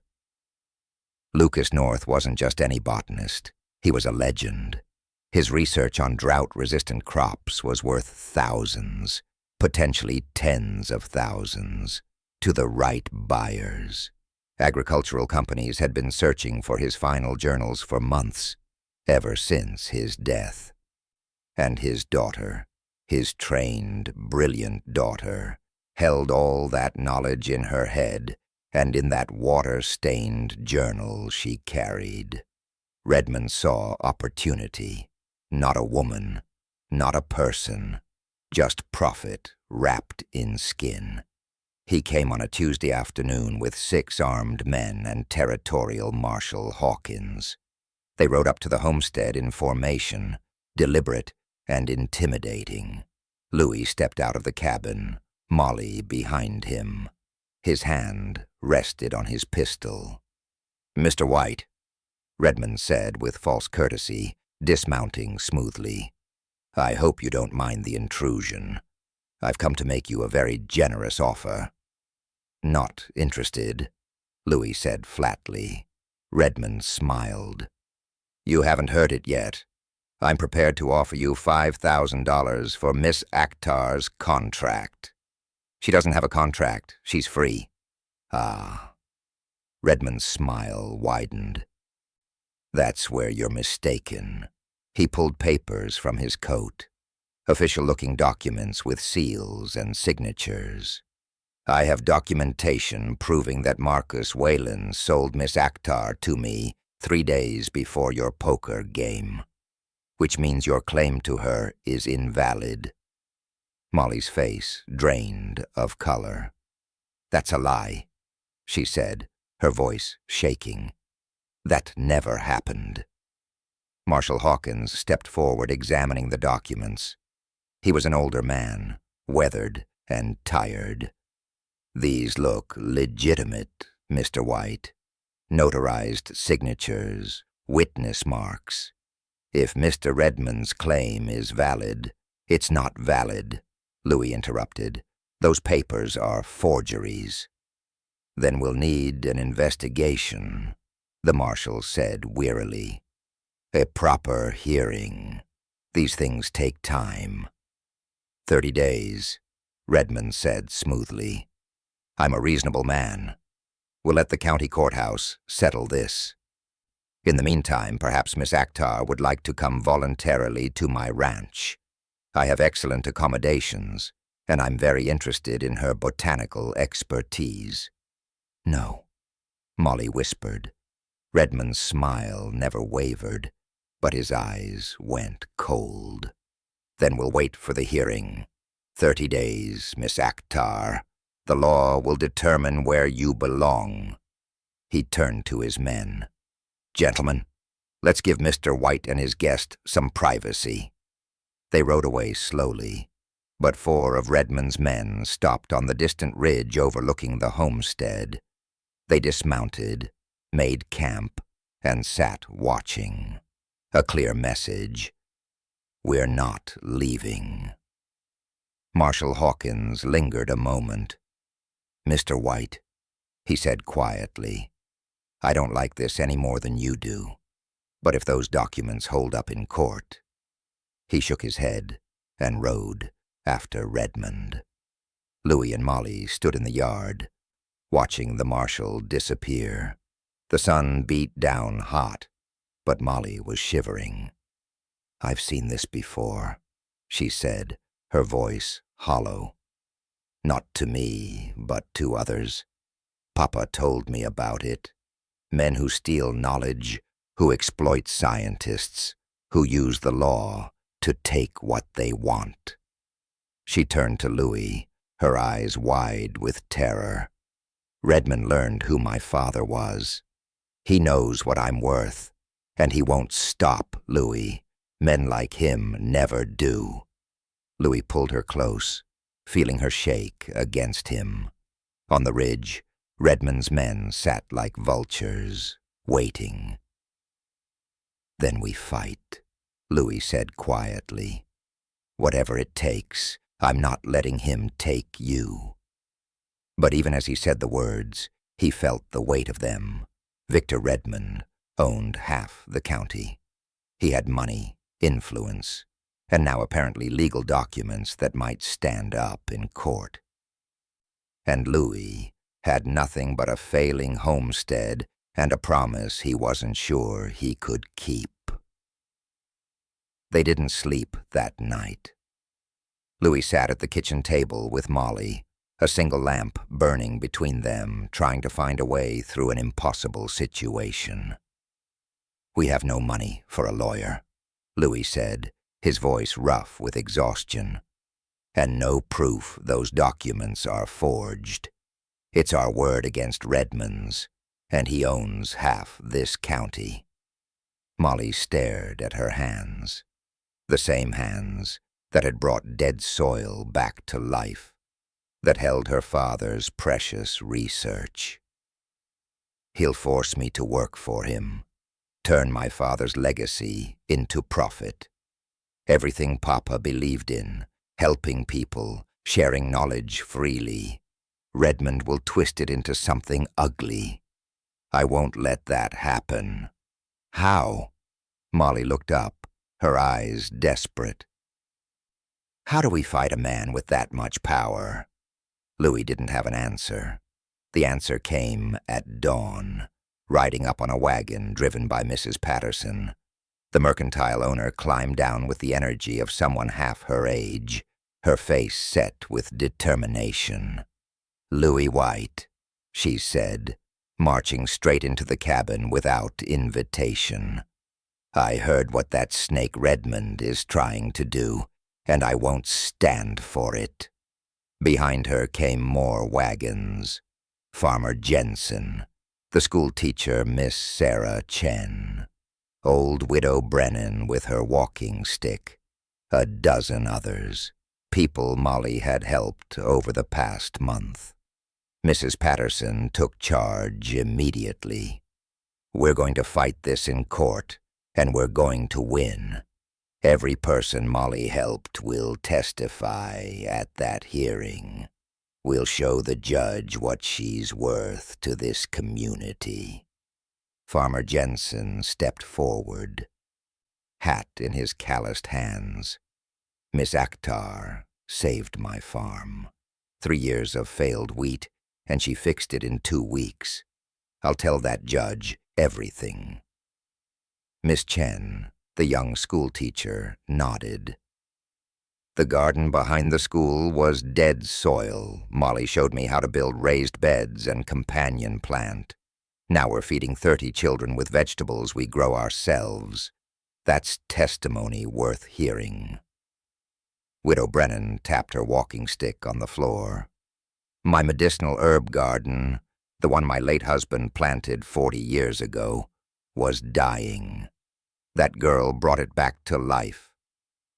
Lucas North wasn't just any botanist. He was a legend. His research on drought-resistant crops was worth thousands, potentially tens of thousands, to the right buyers. Agricultural companies had been searching for his final journals for months, ever since his death. And his daughter, his trained, brilliant daughter, held all that knowledge in her head and in that water-stained journal she carried. Redmond saw opportunity. Not a woman, not a person, just profit wrapped in skin. He came on a Tuesday afternoon with 6 armed men and Territorial Marshal Hawkins. They rode up to the homestead in formation, deliberate and intimidating. Louis stepped out of the cabin, Molly behind him. His hand rested on his pistol. "Mr. White," Redmond said with false courtesy, dismounting smoothly. "I hope you don't mind the intrusion. I've come to make you a very generous offer." "Not interested," Louis said flatly. Redmond smiled. "You haven't heard it yet. I'm prepared to offer you $5,000 for Miss Akhtar's contract." "She doesn't have a contract. She's free." "Ah." Redmond's smile widened. "That's where you're mistaken." He pulled papers from his coat, official-looking documents with seals and signatures. "I have documentation proving that Marcus Whalen sold Miss Akhtar to me 3 days before your poker game, which means your claim to her is invalid." Molly's face drained of color. "That's a lie," she said, her voice shaking. "That never happened." Marshal Hawkins stepped forward, examining the documents. He was an older man, weathered and tired. "These look legitimate, Mr. White. Notarized signatures, witness marks. If Mr. Redmond's claim is valid—" "It's not valid," Louis interrupted. "Those papers are forgeries." "Then we'll need an investigation," the marshal said wearily. "A proper hearing. These things take time." 30 days, Redmond said smoothly. "I'm a reasonable man. We'll let the county courthouse settle this. In the meantime, perhaps Miss Akhtar would like to come voluntarily to my ranch. I have excellent accommodations, and I'm very interested in her botanical expertise." "No," Molly whispered. Redmond's smile never wavered, but his eyes went cold. "Then we'll wait for the hearing. 30 days, Miss Akhtar. The law will determine where you belong." He turned to his men. "Gentlemen, let's give Mr. White and his guest some privacy." They rode away slowly, but 4 of Redmond's men stopped on the distant ridge overlooking the homestead. They dismounted, made camp, and sat watching. A clear message: we're not leaving. Marshal Hawkins lingered a moment. "Mr. White," he said quietly, "I don't like this any more than you do. But if those documents hold up in court—" He shook his head and rode after Redmond. Louis and Molly stood in the yard, watching the marshal disappear. The sun beat down hot, but Molly was shivering. "I've seen this before," she said, her voice hollow. "Not to me, but to others. Papa told me about it. Men who steal knowledge, who exploit scientists, who use the law to take what they want." She turned to Louis, her eyes wide with terror. "Redmond learned who my father was. He knows what I'm worth, and he won't stop, Louis. Men like him never do." Louis pulled her close, feeling her shake against him. On the ridge, Redmond's men sat like vultures, waiting. "Then we fight," Louis said quietly. "Whatever it takes, I'm not letting him take you." But even as he said the words, he felt the weight of them. Victor Redmond owned half the county. He had money, influence, and now apparently legal documents that might stand up in court. And Louis had nothing but a failing homestead and a promise he wasn't sure he could keep. They didn't sleep that night. Louis sat at the kitchen table with Molly, a single lamp burning between them, trying to find a way through an impossible situation. "We have no money for a lawyer," Louis said, his voice rough with exhaustion. "And no proof those documents are forged. It's our word against Redmond's, and he owns half this county." Molly stared at her hands, the same hands that had brought dead soil back to life, that held her father's precious research. "He'll force me to work for him, turn my father's legacy into profit. Everything Papa believed in, helping people, sharing knowledge freely, Redmond will twist it into something ugly. I won't let that happen." "How?" Molly looked up, her eyes desperate. "How do we fight a man with that much power?" Louis didn't have an answer. The answer came at dawn, riding up on a wagon driven by Mrs. Patterson. The mercantile owner climbed down with the energy of someone half her age, her face set with determination. "Louis White," she said, marching straight into the cabin without invitation. "I heard what that snake Redmond is trying to do, and I won't stand for it." Behind her came more wagons. Farmer Jensen, the school teacher Miss Sarah Chen, old Widow Brennan with her walking stick, a dozen others, people Molly had helped over the past month. Mrs. Patterson took charge immediately. "We're going to fight this in court, and we're going to win. Every person Molly helped will testify at that hearing. We'll show the judge what she's worth to this community." Farmer Jensen stepped forward, hat in his calloused hands. "Miss Akhtar saved my farm. 3 years of failed wheat, and she fixed it in 2 weeks. I'll tell that judge everything." Miss Chen, the young schoolteacher, nodded. "The garden behind the school was dead soil. Molly showed me how to build raised beds and companion plant. Now we're feeding 30 children with vegetables we grow ourselves. That's testimony worth hearing." Widow Brennan tapped her walking stick on the floor. "My medicinal herb garden, the one my late husband planted 40 years ago, was dying. That girl brought it back to life.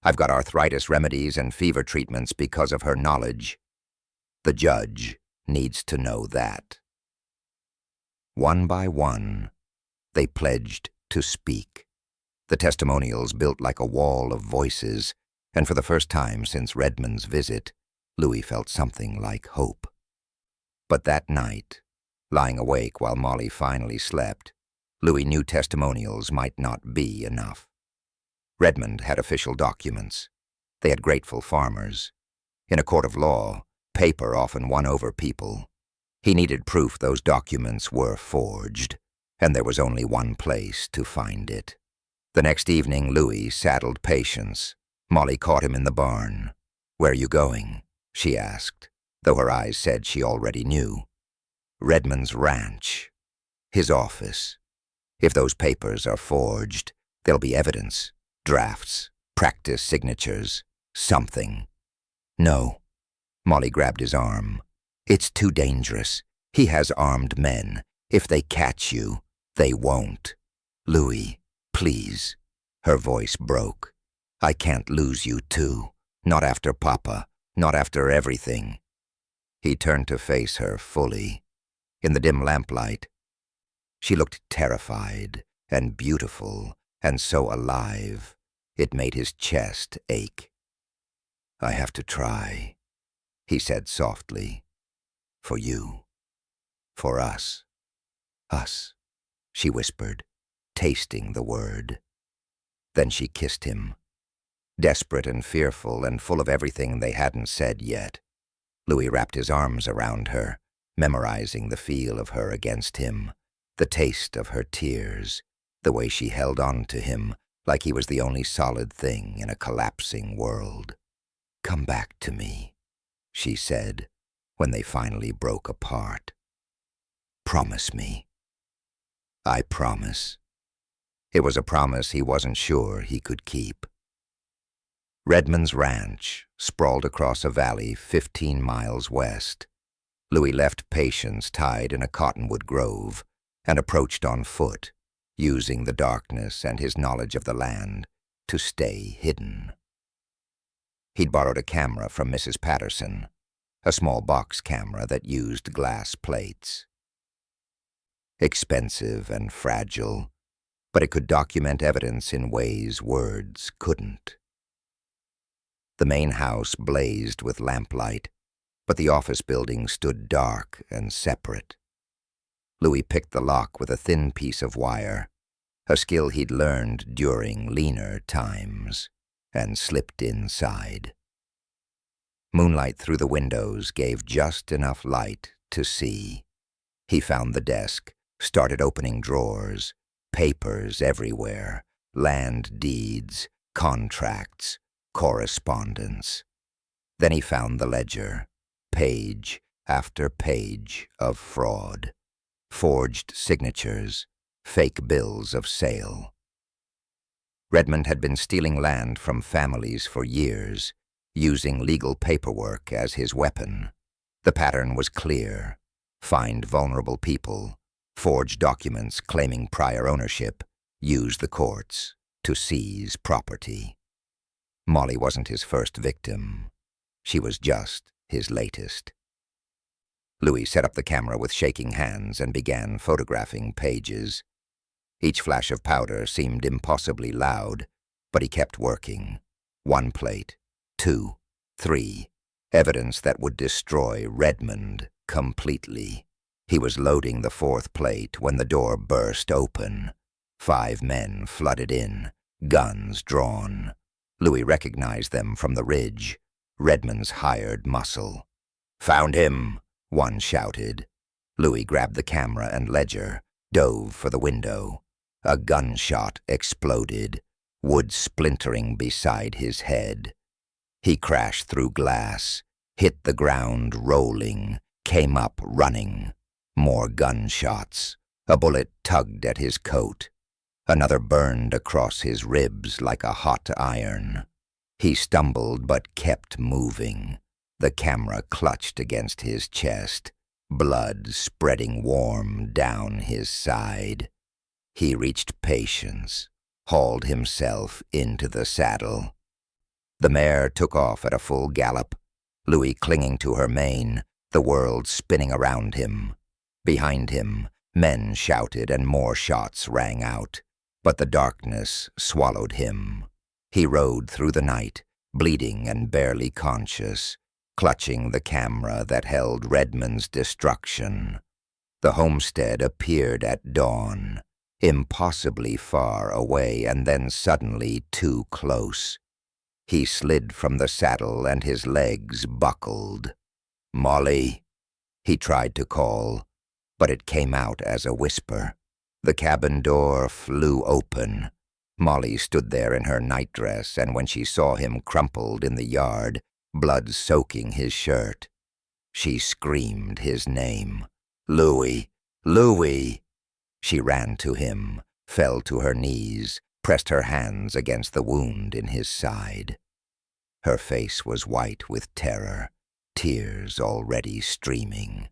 I've got arthritis remedies and fever treatments because of her knowledge. The judge needs to know that." One by one, they pledged to speak. The testimonials built like a wall of voices, and for the first time since Redmond's visit, Louis felt something like hope. But that night, lying awake while Molly finally slept, Louis knew testimonials might not be enough. Redmond had official documents. They had grateful farmers. In a court of law, paper often won over people. He needed proof those documents were forged, and there was only one place to find it. The next evening, Louis saddled Patience. Molly caught him in the barn. "Where are you going?" she asked, though her eyes said she already knew. "Redmond's ranch. His office. If those papers are forged, there'll be evidence, drafts, practice signatures, something." "No." Molly grabbed his arm. "It's too dangerous. He has armed men. If they catch you, they won't." "Louis, please." Her voice broke. "I can't lose you too. Not after Papa. Not after everything." He turned to face her fully. In the dim lamplight, she looked terrified and beautiful and so alive, it made his chest ache. "I have to try," he said softly. "For you. For us." "Us," she whispered, tasting the word. Then she kissed him, desperate and fearful and full of everything they hadn't said yet. Louis wrapped his arms around her, memorizing the feel of her against him, the taste of her tears, the way she held on to him like he was the only solid thing in a collapsing world. "Come back to me," she said, when they finally broke apart. "Promise me." "I promise." It was a promise he wasn't sure he could keep. Redmond's ranch sprawled across a valley 15 miles west. Louis left Patience tied in a cottonwood grove and approached on foot, using the darkness and his knowledge of the land to stay hidden. He'd borrowed a camera from Mrs. Patterson, a small box camera that used glass plates. Expensive and fragile, but it could document evidence in ways words couldn't. The main house blazed with lamplight, but the office building stood dark and separate. Louis picked the lock with a thin piece of wire, a skill he'd learned during leaner times, and slipped inside. Moonlight through the windows gave just enough light to see. He found the desk, started opening drawers, papers everywhere, land deeds, contracts, correspondence. Then he found the ledger, page after page of fraud, forged signatures, fake bills of sale. Redmond had been stealing land from families for years, using legal paperwork as his weapon. The pattern was clear: find vulnerable people, forge documents claiming prior ownership, use the courts to seize property. Molly wasn't his first victim. She was just his latest. Louis set up the camera with shaking hands and began photographing pages. Each flash of powder seemed impossibly loud, but he kept working. 1 plate, 2, 3, evidence that would destroy Redmond completely. He was loading the 4th plate when the door burst open. 5 men flooded in, guns drawn. Louis recognized them from the ridge, Redmond's hired muscle. "Found him," one shouted. Louis grabbed the camera and ledger, dove for the window. A gunshot exploded, wood splintering beside his head. He crashed through glass, hit the ground rolling, came up running. More gunshots. A bullet tugged at his coat. Another burned across his ribs like a hot iron. He stumbled but kept moving. The camera clutched against his chest, blood spreading warm down his side. He reached Patience, hauled himself into the saddle. The mare took off at a full gallop, Louis clinging to her mane, the world spinning around him. Behind him, Men shouted and more shots rang out, but the darkness swallowed him. He rode through the night, bleeding and barely conscious, clutching the camera that held Redmond's destruction. The homestead appeared at dawn, impossibly far away and then suddenly too close. He slid from the saddle and his legs buckled. "Molly," he tried to call, but it came out as a whisper. The cabin door flew open. Molly stood there in her nightdress, and when she saw him crumpled in the yard, blood soaking his shirt, she screamed his name. "Louis! Louis!" She ran to him, fell to her knees, pressed her hands against the wound in his side. Her face was white with terror, tears already streaming.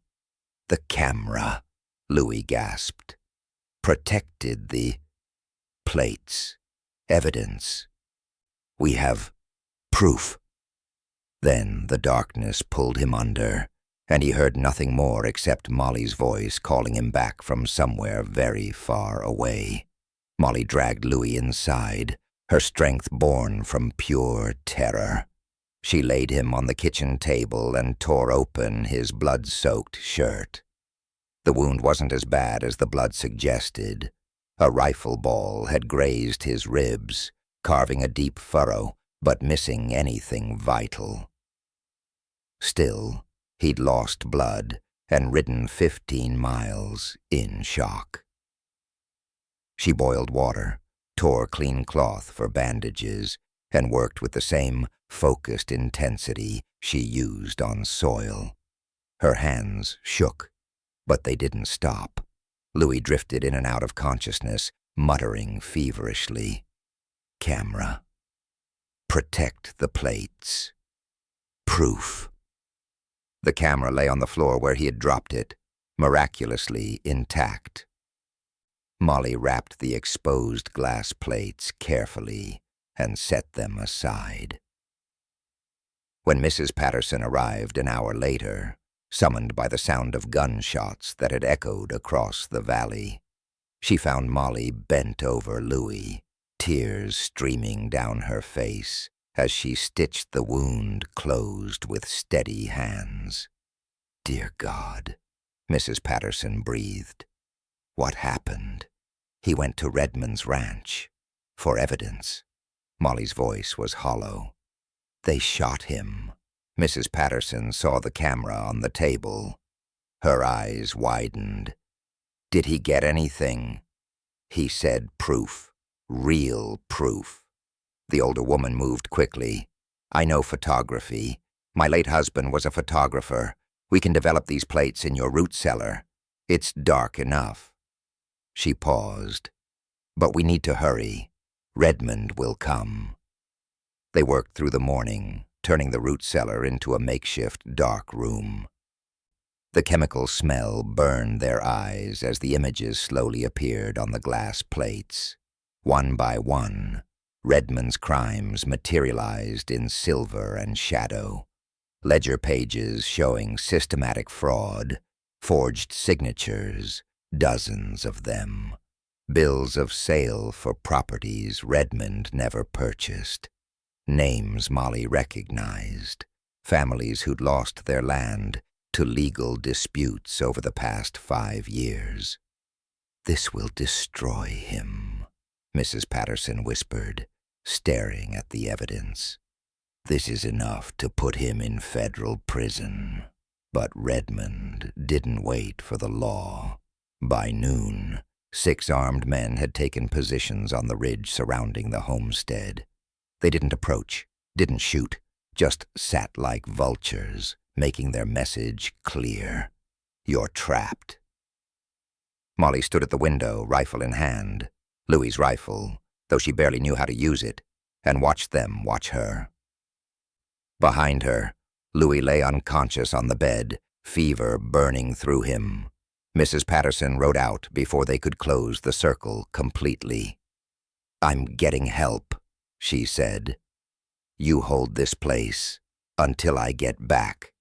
"The camera," Louis gasped. "Protected the plates, evidence. We have proof." Then the darkness pulled him under, and he heard nothing more except Molly's voice calling him back from somewhere very far away. Molly dragged Louis inside, her strength born from pure terror. She laid him on the kitchen table and tore open his blood-soaked shirt. The wound wasn't as bad as the blood suggested. A rifle ball had grazed his ribs, carving a deep furrow, but missing anything vital. Still, he'd lost blood and ridden 15 miles in shock. She boiled water, tore clean cloth for bandages, and worked with the same focused intensity she used on soil. Her hands shook, but they didn't stop. Louis drifted in and out of consciousness, muttering feverishly. Camera. Protect the plates. Proof. The camera lay on the floor where he had dropped it, miraculously intact. Molly wrapped the exposed glass plates carefully and set them aside. When Mrs. Patterson arrived an hour later, summoned by the sound of gunshots that had echoed across the valley, she found Molly bent over Louis, tears streaming down her face as she stitched the wound closed with steady hands. "Dear God," Mrs. Patterson breathed. "What happened?" "He went to Redmond's ranch. For evidence." Molly's voice was hollow. "They shot him." Mrs. Patterson saw the camera on the table. Her eyes widened. "Did he get anything?" He said proof. Real proof. The older woman moved quickly. "I know photography. My late husband was a photographer. We can develop these plates in your root cellar. It's dark enough." She paused. "But we need to hurry. Redmond will come." They worked through the morning, turning the root cellar into a makeshift dark room. The chemical smell burned their eyes as the images slowly appeared on the glass plates. One by one, Redmond's crimes materialized in silver and shadow. Ledger pages showing systematic fraud, forged signatures, dozens of them. Bills of sale for properties Redmond never purchased. Names Molly recognized. Families who'd lost their land to legal disputes over the past 5 years. "This will destroy him," Mrs. Patterson whispered, staring at the evidence. "This is enough to put him in federal prison." But Redmond didn't wait for the law. By noon, 6 armed men had taken positions on the ridge surrounding the homestead. They didn't approach, didn't shoot, just sat like vultures, making their message clear. "You're trapped." Molly stood at the window, rifle in hand, Louis's rifle, though she barely knew how to use it, and watched them watch her. Behind her, Louis lay unconscious on the bed, fever burning through him. Mrs. Patterson rode out before they could close the circle completely. "I'm getting help," she said. "You hold this place until I get back."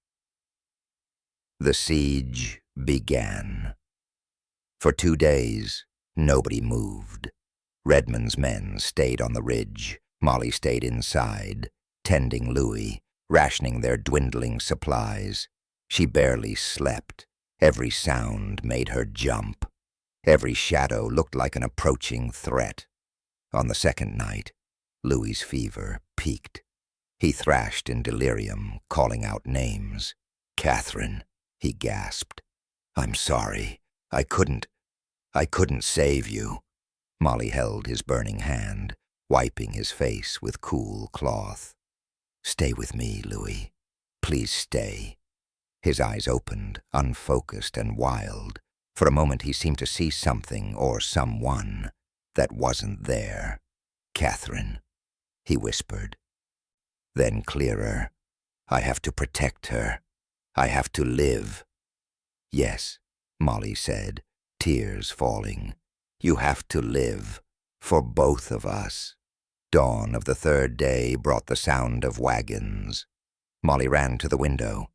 The siege began. For 2 days, nobody moved. Redmond's men stayed on the ridge. Molly stayed inside, tending Louis, rationing their dwindling supplies. She barely slept. Every sound made her jump. Every shadow looked like an approaching threat. On the second night, Louis's fever peaked. He thrashed in delirium, calling out names. "Catherine," he gasped. "I'm sorry. I couldn't save you." Molly held his burning hand, wiping his face with cool cloth. "Stay with me, Louis. Please stay." His eyes opened, unfocused and wild. For a moment he seemed to see something or someone that wasn't there. "Catherine," he whispered. Then clearer, "I have to protect her. I have to live." "Yes," Molly said, tears falling. "You have to live, for both of us." Dawn of the third day brought the sound of wagons. Molly ran to the window,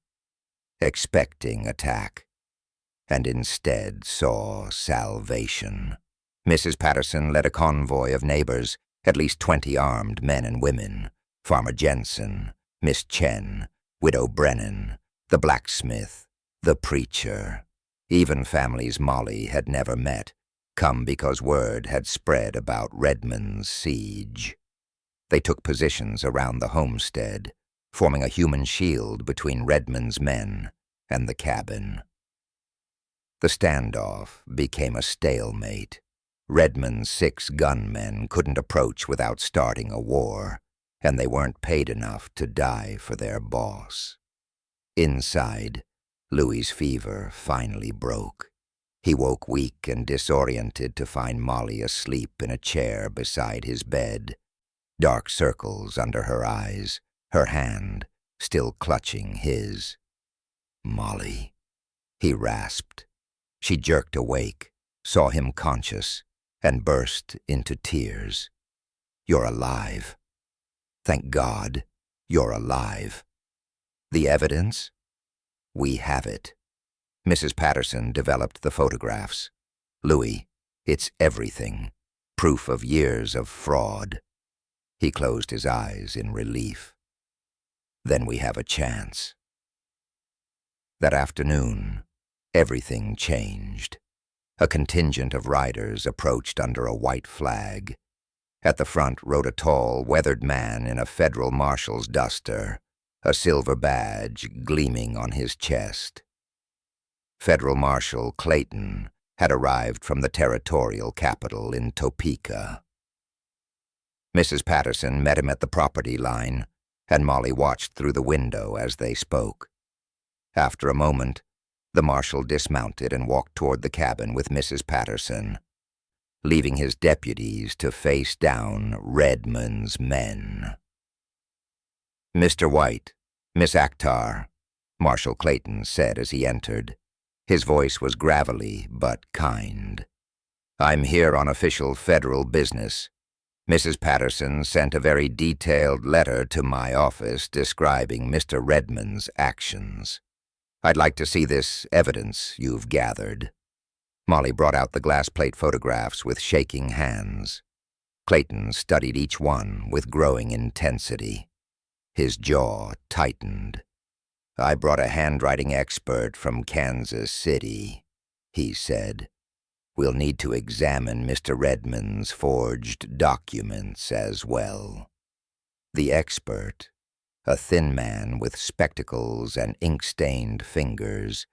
expecting attack, and instead saw salvation. Mrs. Patterson led a convoy of neighbors, at least 20 armed men and women. Farmer Jensen, Miss Chen, Widow Brennan, the blacksmith, the preacher. Even families Molly had never met, come because word had spread about Redmond's siege. They took positions around the homestead, forming a human shield between Redmond's men and the cabin. The standoff became a stalemate. Redmond's 6 gunmen couldn't approach without starting a war, and they weren't paid enough to die for their boss. Inside, Louis's fever finally broke. He woke weak and disoriented to find Molly asleep in a chair beside his bed, dark circles under her eyes, her hand still clutching his. "Molly," he rasped. She jerked awake, saw him conscious, and burst into tears. "You're alive. Thank God, you're alive." "The evidence?" "We have it." Mrs. Patterson developed the photographs. "Louis, it's everything. Proof of years of fraud." He closed his eyes in relief. "Then we have a chance." That afternoon, everything changed. A contingent of riders approached under a white flag. At the front rode a tall, weathered man in a federal marshal's duster, a silver badge gleaming on his chest. Federal Marshal Clayton had arrived from the territorial capital in Topeka. Mrs. Patterson met him at the property line, and Molly watched through the window as they spoke. After a moment, the marshal dismounted and walked toward the cabin with Mrs. Patterson, leaving his deputies to face down Redmond's men. "Mr. White, Miss Akhtar," Marshal Clayton said as he entered. His voice was gravelly but kind. "I'm here on official federal business. Mrs. Patterson sent a very detailed letter to my office describing Mr. Redmond's actions. I'd like to see this evidence you've gathered." Molly brought out the glass plate photographs with shaking hands. Clayton studied each one with growing intensity. His jaw tightened. "I brought a handwriting expert from Kansas City," he said. "We'll need to examine Mr. Redmond's forged documents as well." The expert, a thin man with spectacles and ink-stained fingers,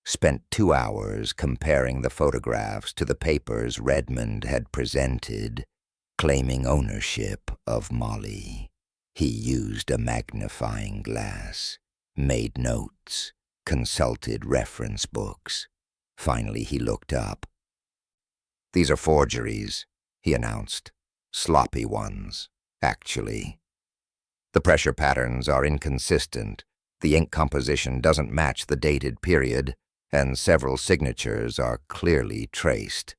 spent 2 hours comparing the photographs to the papers Redmond had presented, claiming ownership of Molly. He used a magnifying glass, made notes, consulted reference books. Finally, he looked up. "These are forgeries," he announced. "Sloppy ones, actually. The pressure patterns are inconsistent, the ink composition doesn't match the dated period, and several signatures are clearly traced.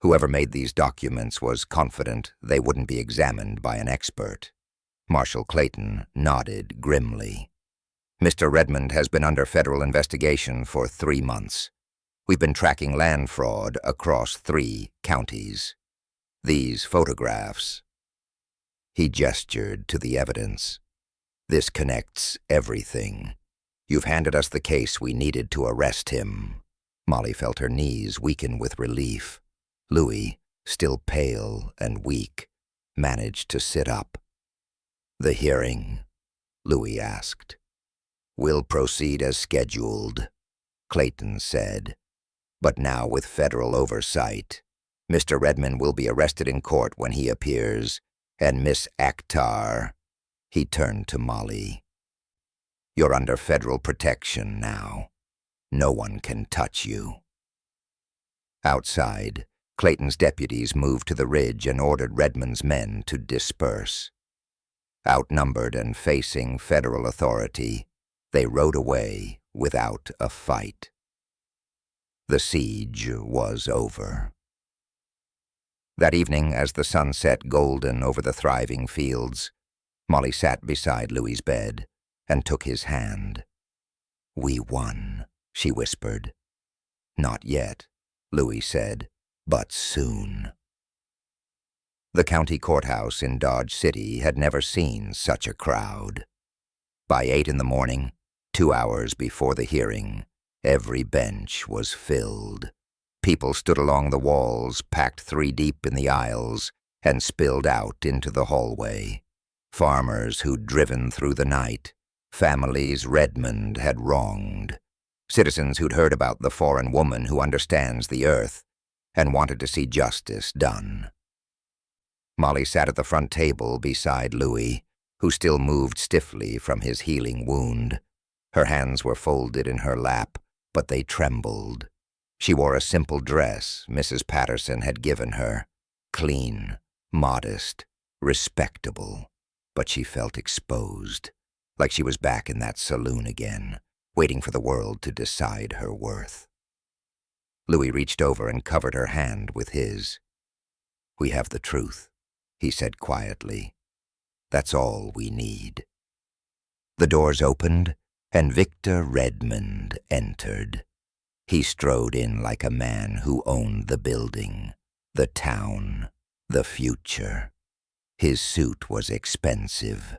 Whoever made these documents was confident they wouldn't be examined by an expert." Marshal Clayton nodded grimly. "Mr. Redmond has been under federal investigation for 3 months. We've been tracking land fraud across 3 counties. These photographs." He gestured to the evidence. "This connects everything. You've handed us the case we needed to arrest him." Molly felt her knees weaken with relief. Louis, still pale and weak, managed to sit up. "The hearing?" Louis asked. "We'll proceed as scheduled," Clayton said. "But now with federal oversight. Mr. Redmond will be arrested in court when he appears, and Miss Akhtar," he turned to Molly, "you're under federal protection now. No one can touch you." Outside, Clayton's deputies moved to the ridge and ordered Redmond's men to disperse. Outnumbered and facing federal authority, they rode away without a fight. The siege was over. That evening, as the sun set golden over the thriving fields, Molly sat beside Louis's bed and took his hand. "We won," she whispered. "Not yet," Louis said, "but soon." The county courthouse in Dodge City had never seen such a crowd. By 8 in the morning, 2 hours before the hearing, every bench was filled. People stood along the walls, packed 3 deep in the aisles, and spilled out into the hallway. Farmers who'd driven through the night, families Redmond had wronged, citizens who'd heard about the foreign woman who understands the earth and wanted to see justice done. Molly sat at the front table beside Louis, who still moved stiffly from his healing wound. Her hands were folded in her lap, but they trembled. She wore a simple dress Mrs. Patterson had given her, clean, modest, respectable, but she felt exposed, like she was back in that saloon again, waiting for the world to decide her worth. Louis reached over and covered her hand with his. "We have the truth," he said quietly. "That's all we need." The doors opened, and Victor Redmond entered. He strode in like a man who owned the building, the town, the future. His suit was expensive,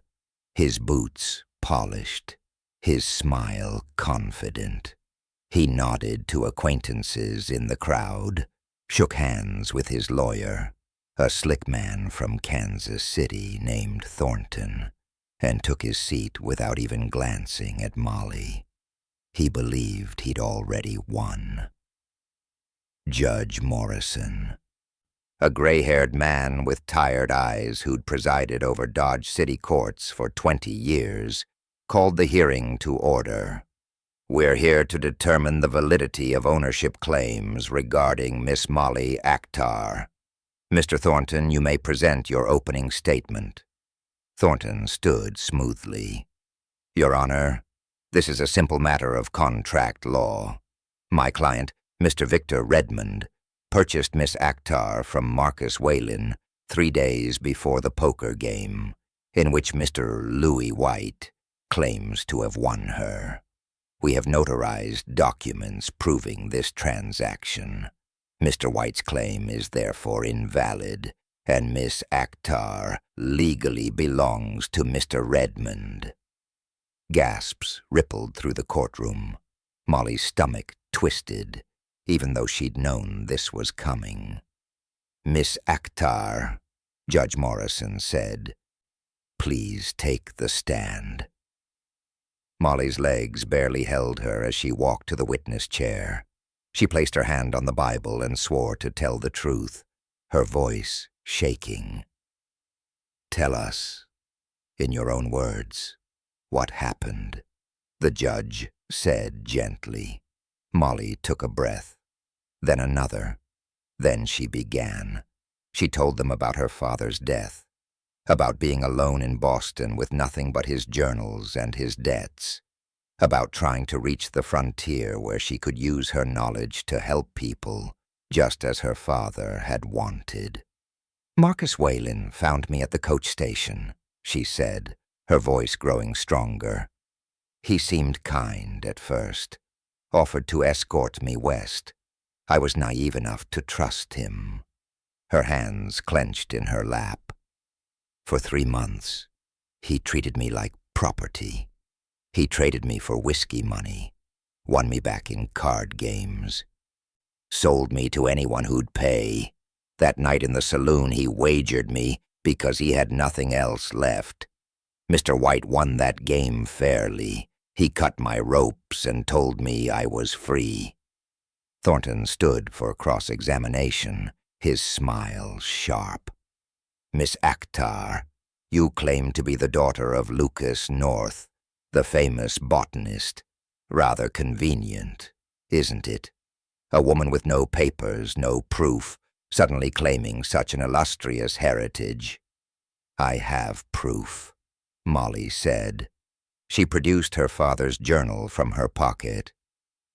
his boots polished, his smile confident. He nodded to acquaintances in the crowd, shook hands with his lawyer, a slick man from Kansas City named Thornton, and took his seat without even glancing at Molly. He believed he'd already won. Judge Morrison, a gray-haired man with tired eyes who'd presided over Dodge City courts for 20 years, called the hearing to order. "We're here to determine the validity of ownership claims regarding Miss Molly Akhtar. Mr. Thornton, you may present your opening statement." Thornton stood smoothly. "Your Honor, this is a simple matter of contract law. My client, Mr. Victor Redmond, purchased Miss Akhtar from Marcus Whalen 3 days before the poker game, in which Mr. Louis White claims to have won her. We have notarized documents proving this transaction. Mr. White's claim is therefore invalid, and Miss Akhtar legally belongs to Mr. Redmond." Gasps rippled through the courtroom. Molly's stomach twisted, even though she'd known this was coming. "Miss Akhtar," Judge Morrison said, "please take the stand." Molly's legs barely held her as she walked to the witness chair. She placed her hand on the Bible and swore to tell the truth, her voice shaking. "Tell us, in your own words, what happened," the judge said gently. Molly took a breath, then another. Then she began. She told them about her father's death, about being alone in Boston with nothing but his journals and his debts, about trying to reach the frontier where she could use her knowledge to help people, just as her father had wanted. "Marcus Whalen found me at the coach station," she said, her voice growing stronger. "He seemed kind at first, offered to escort me west, I was naive enough to trust him. Her hands clenched in her lap. For 3 months, he treated me like property. He traded me for whiskey money, won me back in card games, sold me to anyone who'd pay. That night in the saloon, he wagered me because he had nothing else left. Mr. White won that game fairly. He cut my ropes and told me I was free. Thornton stood for cross-examination, his smile sharp. Miss Akhtar, you claim to be the daughter of Lucas North, the famous botanist. Rather convenient, isn't it? A woman with no papers, no proof, suddenly claiming such an illustrious heritage. I have proof, Molly said. She produced her father's journal from her pocket.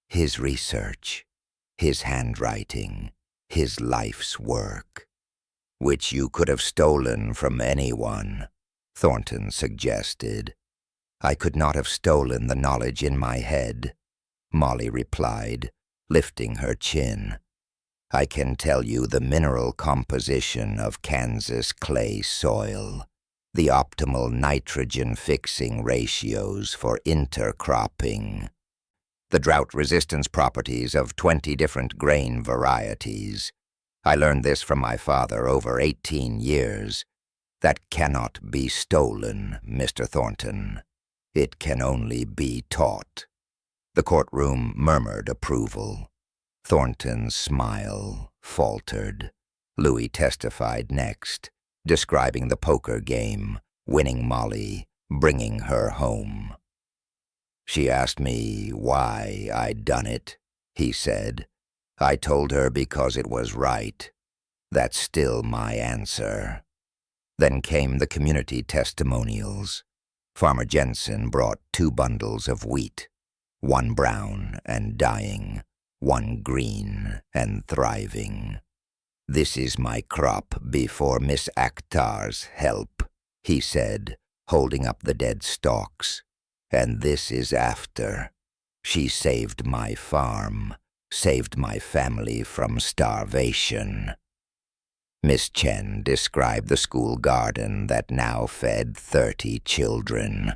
His research, his handwriting, his life's work, which you could have stolen from anyone, Thornton suggested. I could not have stolen the knowledge in my head, Molly replied, lifting her chin. I can tell you the mineral composition of Kansas clay soil, the optimal nitrogen-fixing ratios for intercropping, the drought resistance properties of 20 different grain varieties. I learned this from my father over 18 years. That cannot be stolen, Mr. Thornton. It can only be taught. The courtroom murmured approval. Thornton's smile faltered. Louis testified next, describing the poker game, winning Molly, bringing her home. She asked me why I'd done it, he said. I told her because it was right. That's still my answer. Then came the community testimonials. Farmer Jensen brought 2 bundles of wheat, 1 brown and dying, 1 green and thriving. This is my crop before Miss Akhtar's help, he said, holding up the dead stalks. And this is after. She saved my farm, saved my family from starvation. Miss Chen described the school garden that now fed 30 children.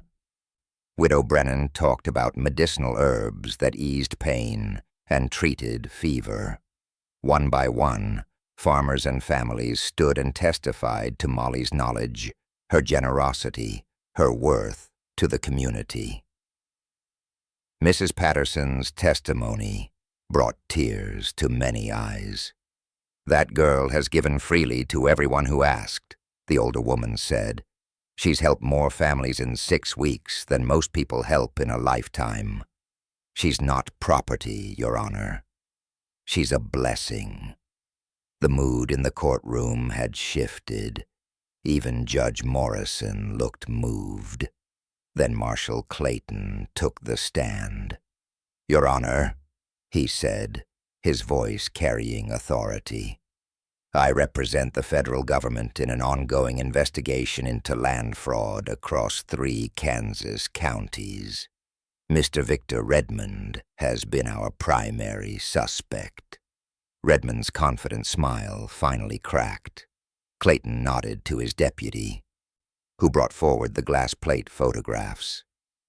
Widow Brennan talked about medicinal herbs that eased pain and treated fever. One by one, farmers and families stood and testified to Molly's knowledge, her generosity, her worth to the community. Mrs. Patterson's testimony brought tears to many eyes. That girl has given freely to everyone who asked, the older woman said. She's helped more families in 6 weeks than most people help in a lifetime. She's not property, Your Honor. She's a blessing. The mood in the courtroom had shifted. Even Judge Morrison looked moved. Then Marshal Clayton took the stand. Your Honor, he said, his voice carrying authority. I represent the federal government in an ongoing investigation into land fraud across 3 Kansas counties. Mr. Victor Redmond has been our primary suspect. Redmond's confident smile finally cracked. Clayton nodded to his deputy, who brought forward the glass plate photographs.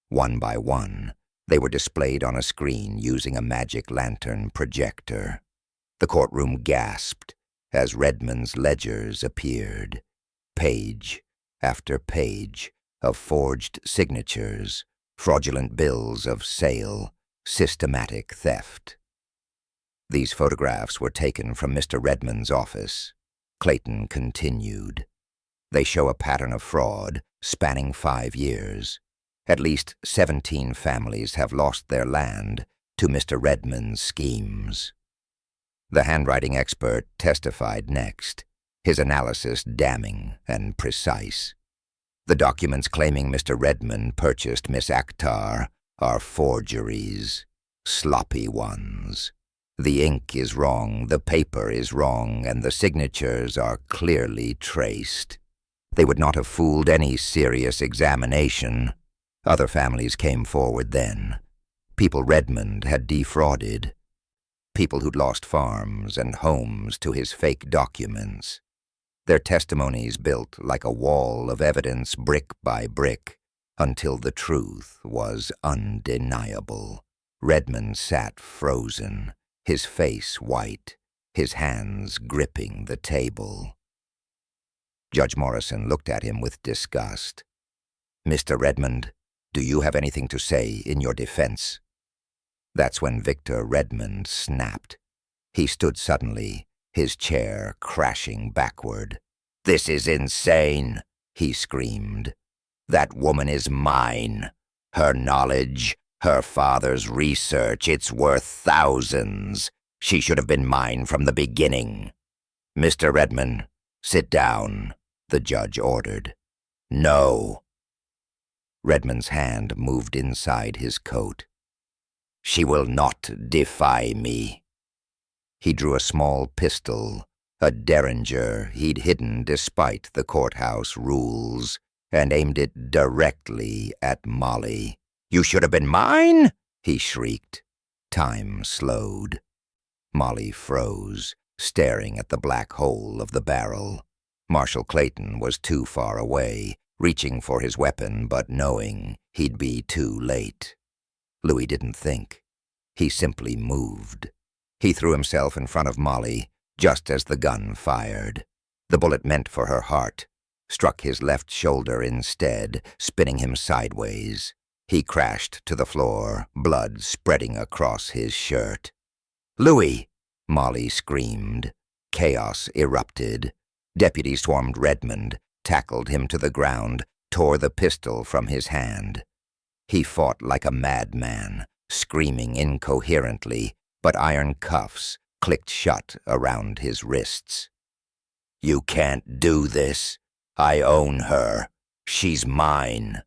One by one, they were displayed on a screen using a magic lantern projector. The courtroom gasped as Redmond's ledgers appeared, page after page of forged signatures, fraudulent bills of sale, systematic theft. These photographs were taken from Mr. Redmond's office. Clayton continued. They show a pattern of fraud spanning 5 years. At least 17 families have lost their land to Mr. Redmond's schemes. The handwriting expert testified next, his analysis damning and precise. The documents claiming Mr. Redmond purchased Miss Akhtar are forgeries, sloppy ones. The ink is wrong, the paper is wrong, and the signatures are clearly traced. They would not have fooled any serious examination. Other families came forward then. People Redmond had defrauded. people who'd lost farms and homes to his fake documents. Their testimonies built like a wall of evidence brick by brick until the truth was undeniable. Redmond sat frozen, his face white, his hands gripping the table. Judge Morrison looked at him with disgust. "Mr. Redmond, do you have anything to say in your defense?" That's when Victor Redmond snapped. He stood suddenly, his chair crashing backward. "This is insane," he screamed. "That woman is mine. Her knowledge, her father's research, it's worth thousands. She should have been mine from the beginning." "Mr. Redmond, sit down," the judge ordered. "No." Redmond's hand moved inside his coat. "She will not defy me." He drew a small pistol, a derringer he'd hidden despite the courthouse rules, and aimed it directly at Molly. "You should have been mine?" he shrieked. Time slowed. Molly froze, staring at the black hole of the barrel. Marshal Clayton was too far away, reaching for his weapon but knowing he'd be too late. Louis didn't think. He simply moved. He threw himself in front of Molly just as the gun fired. The bullet meant for her heart struck his left shoulder instead, spinning him sideways. He crashed to the floor, blood spreading across his shirt. "Louis!" Molly screamed. Chaos erupted. Deputies swarmed Redmond, tackled him to the ground, tore the pistol from his hand. He fought like a madman, screaming incoherently, but iron cuffs clicked shut around his wrists. "You can't do this. I own her. She's mine."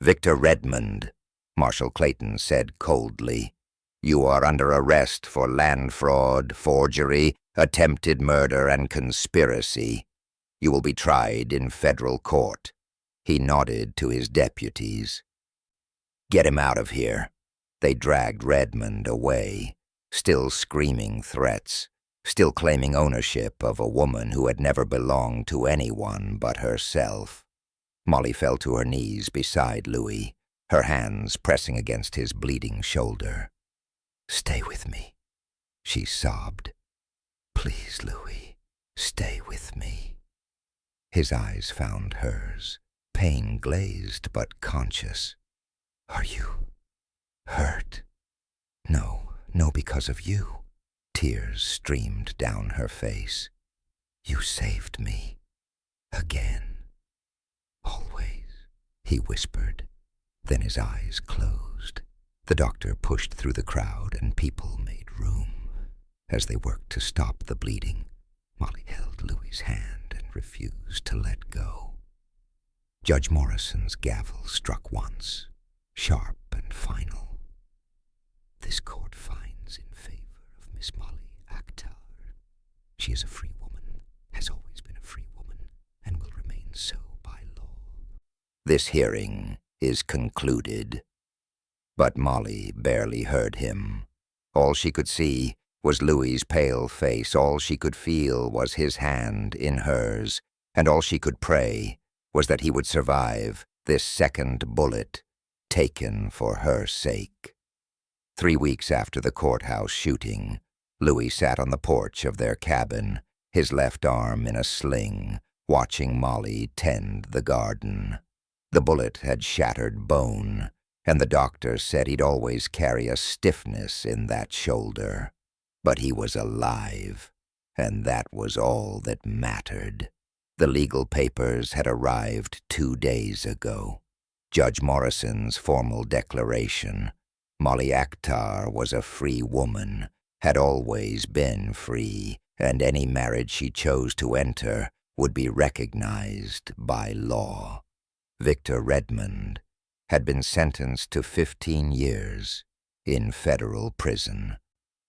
"Victor Redmond," Marshal Clayton said coldly, "you are under arrest for land fraud, forgery, attempted murder, and conspiracy. You will be tried in federal court." He nodded to his deputies. "Get him out of here." They dragged Redmond away, still screaming threats, still claiming ownership of a woman who had never belonged to anyone but herself. Molly fell to her knees beside Louis, her hands pressing against his bleeding shoulder. "Stay with me," she sobbed. "Please, Louis, stay with me." His eyes found hers, pain-glazed but conscious. "Are you hurt?" No, because of you." Tears streamed down her face. "You saved me. Again. Always," he whispered. Then his eyes closed. The doctor pushed through the crowd and people made room. As they worked to stop the bleeding, Molly held Louis's hand and refused to let go. Judge Morrison's gavel struck once, sharp and final. "This court finds in favor of Miss Molly Akhtar. She is a free woman, has always been a free woman, and will remain so by law. This hearing is concluded." But Molly barely heard him. All she could see was Louis's pale face. All she could feel was his hand in hers, and all she could pray was that he would survive this second bullet taken for her sake. 3 weeks after the courthouse shooting, Louis sat on the porch of their cabin, his left arm in a sling, watching Molly tend the garden. The bullet had shattered bone, and the doctor said he'd always carry a stiffness in that shoulder. But he was alive, and that was all that mattered. The legal papers had arrived 2 days ago. Judge Morrison's formal declaration. Molly Akhtar was a free woman, had always been free, and any marriage she chose to enter would be recognized by law. Victor Redmond had been sentenced to 15 years in federal prison.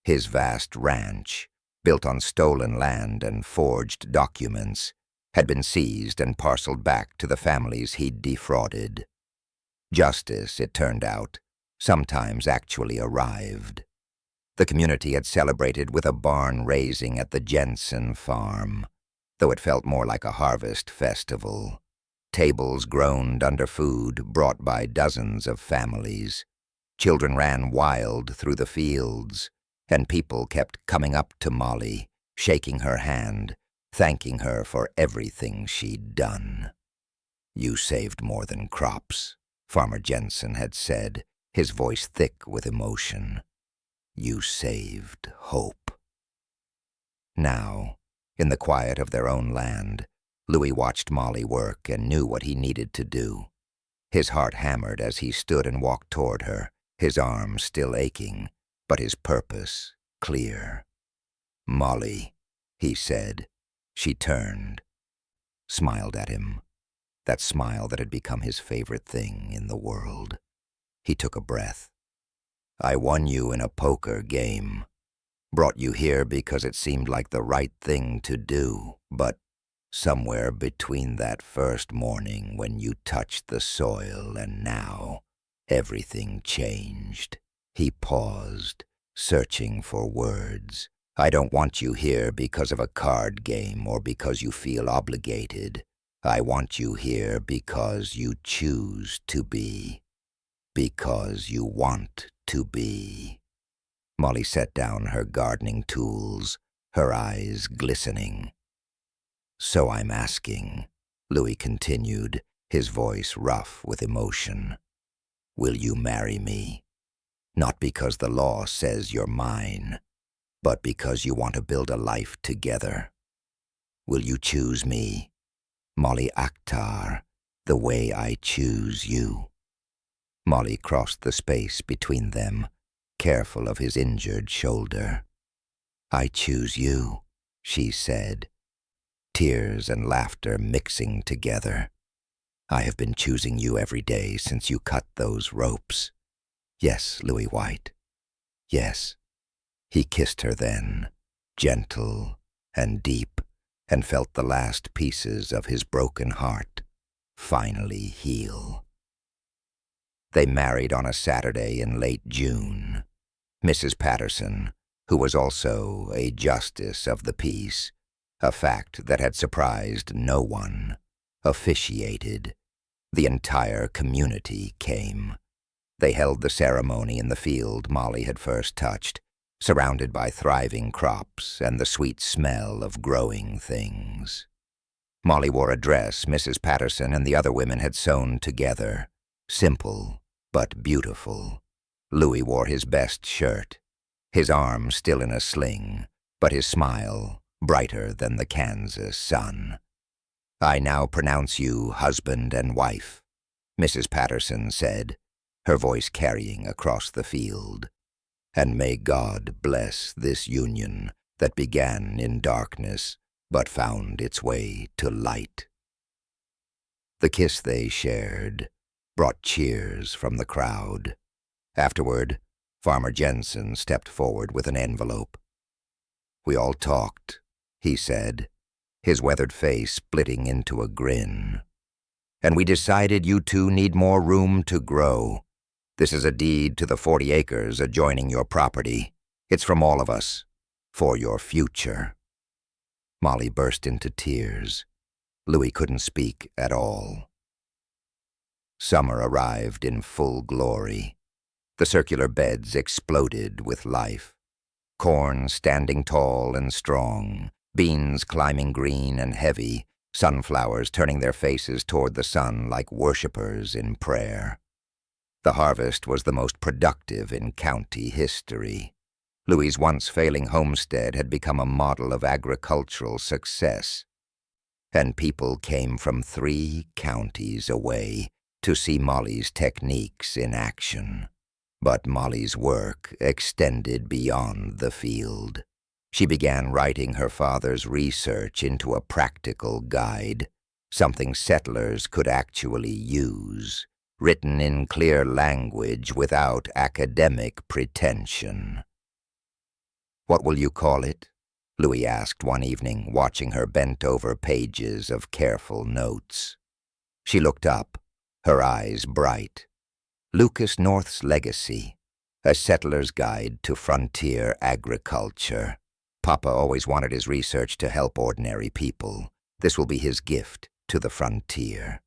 His vast ranch, built on stolen land and forged documents, had been seized and parceled back to the families he'd defrauded. Justice, it turned out, sometimes actually arrived. The community had celebrated with a barn raising at the Jensen farm, though it felt more like a harvest festival. Tables groaned under food brought by dozens of families. Children ran wild through the fields, and people kept coming up to Molly, shaking her hand, thanking her for everything she'd done. "You saved more than crops," Farmer Jensen had said, his voice thick with emotion. "You saved hope." Now, in the quiet of their own land, Louis watched Molly work and knew what he needed to do. His heart hammered as he stood and walked toward her, his arms still aching, but his purpose clear. "Molly," he said. She turned, smiled at him, that smile that had become his favorite thing in the world. He took a breath. "I won you in a poker game. Brought you here because it seemed like the right thing to do, but somewhere between that first morning when you touched the soil and now, everything changed." He paused, searching for words. "I don't want you here because of a card game or because you feel obligated. I want you here because you choose to be. Because you want to be." Molly set down her gardening tools, her eyes glistening. "So I'm asking," Louis continued, his voice rough with emotion, "will you marry me? Not because the law says you're mine, but because you want to build a life together. Will you choose me, Molly Akhtar, the way I choose you?" Molly crossed the space between them, careful of his injured shoulder. "I choose you," she said, tears and laughter mixing together. "I have been choosing you every day since you cut those ropes. Yes, Louis White. Yes." He kissed her then, gentle and deep, and felt the last pieces of his broken heart finally heal. They married on a Saturday in late June. Mrs. Patterson, who was also a justice of the peace, a fact that had surprised no one, officiated. The entire community came. They held the ceremony in the field Molly had first touched, surrounded by thriving crops and the sweet smell of growing things. Molly wore a dress Mrs. Patterson and the other women had sewn together, simple but beautiful. Louis wore his best shirt, his arm still in a sling, but his smile brighter than the Kansas sun. "I now pronounce you husband and wife," Mrs. Patterson said, her voice carrying across the field. "And may God bless this union that began in darkness but found its way to light." The kiss they shared brought cheers from the crowd. Afterward, Farmer Jensen stepped forward with an envelope. "We all talked," he said, his weathered face splitting into a grin. "And we decided you two need more room to grow. This is a deed to the 40 acres adjoining your property. It's from all of us, for your future." Molly burst into tears. Louis couldn't speak at all. Summer arrived in full glory. The circular beds exploded with life. Corn standing tall and strong, beans climbing green and heavy, sunflowers turning their faces toward the sun like worshippers in prayer. The harvest was the most productive in county history. Louis's once failing homestead had become a model of agricultural success, and people came from 3 counties away to see Molly's techniques in action. But Molly's work extended beyond the field. She began writing her father's research into a practical guide, something settlers could actually use, written in clear language without academic pretension. "What will you call it?" Louis asked one evening, watching her bent over pages of careful notes. She looked up, her eyes bright. "Lucas North's Legacy. A settler's guide to frontier agriculture. Papa always wanted his research to help ordinary people. This will be his gift to the frontier.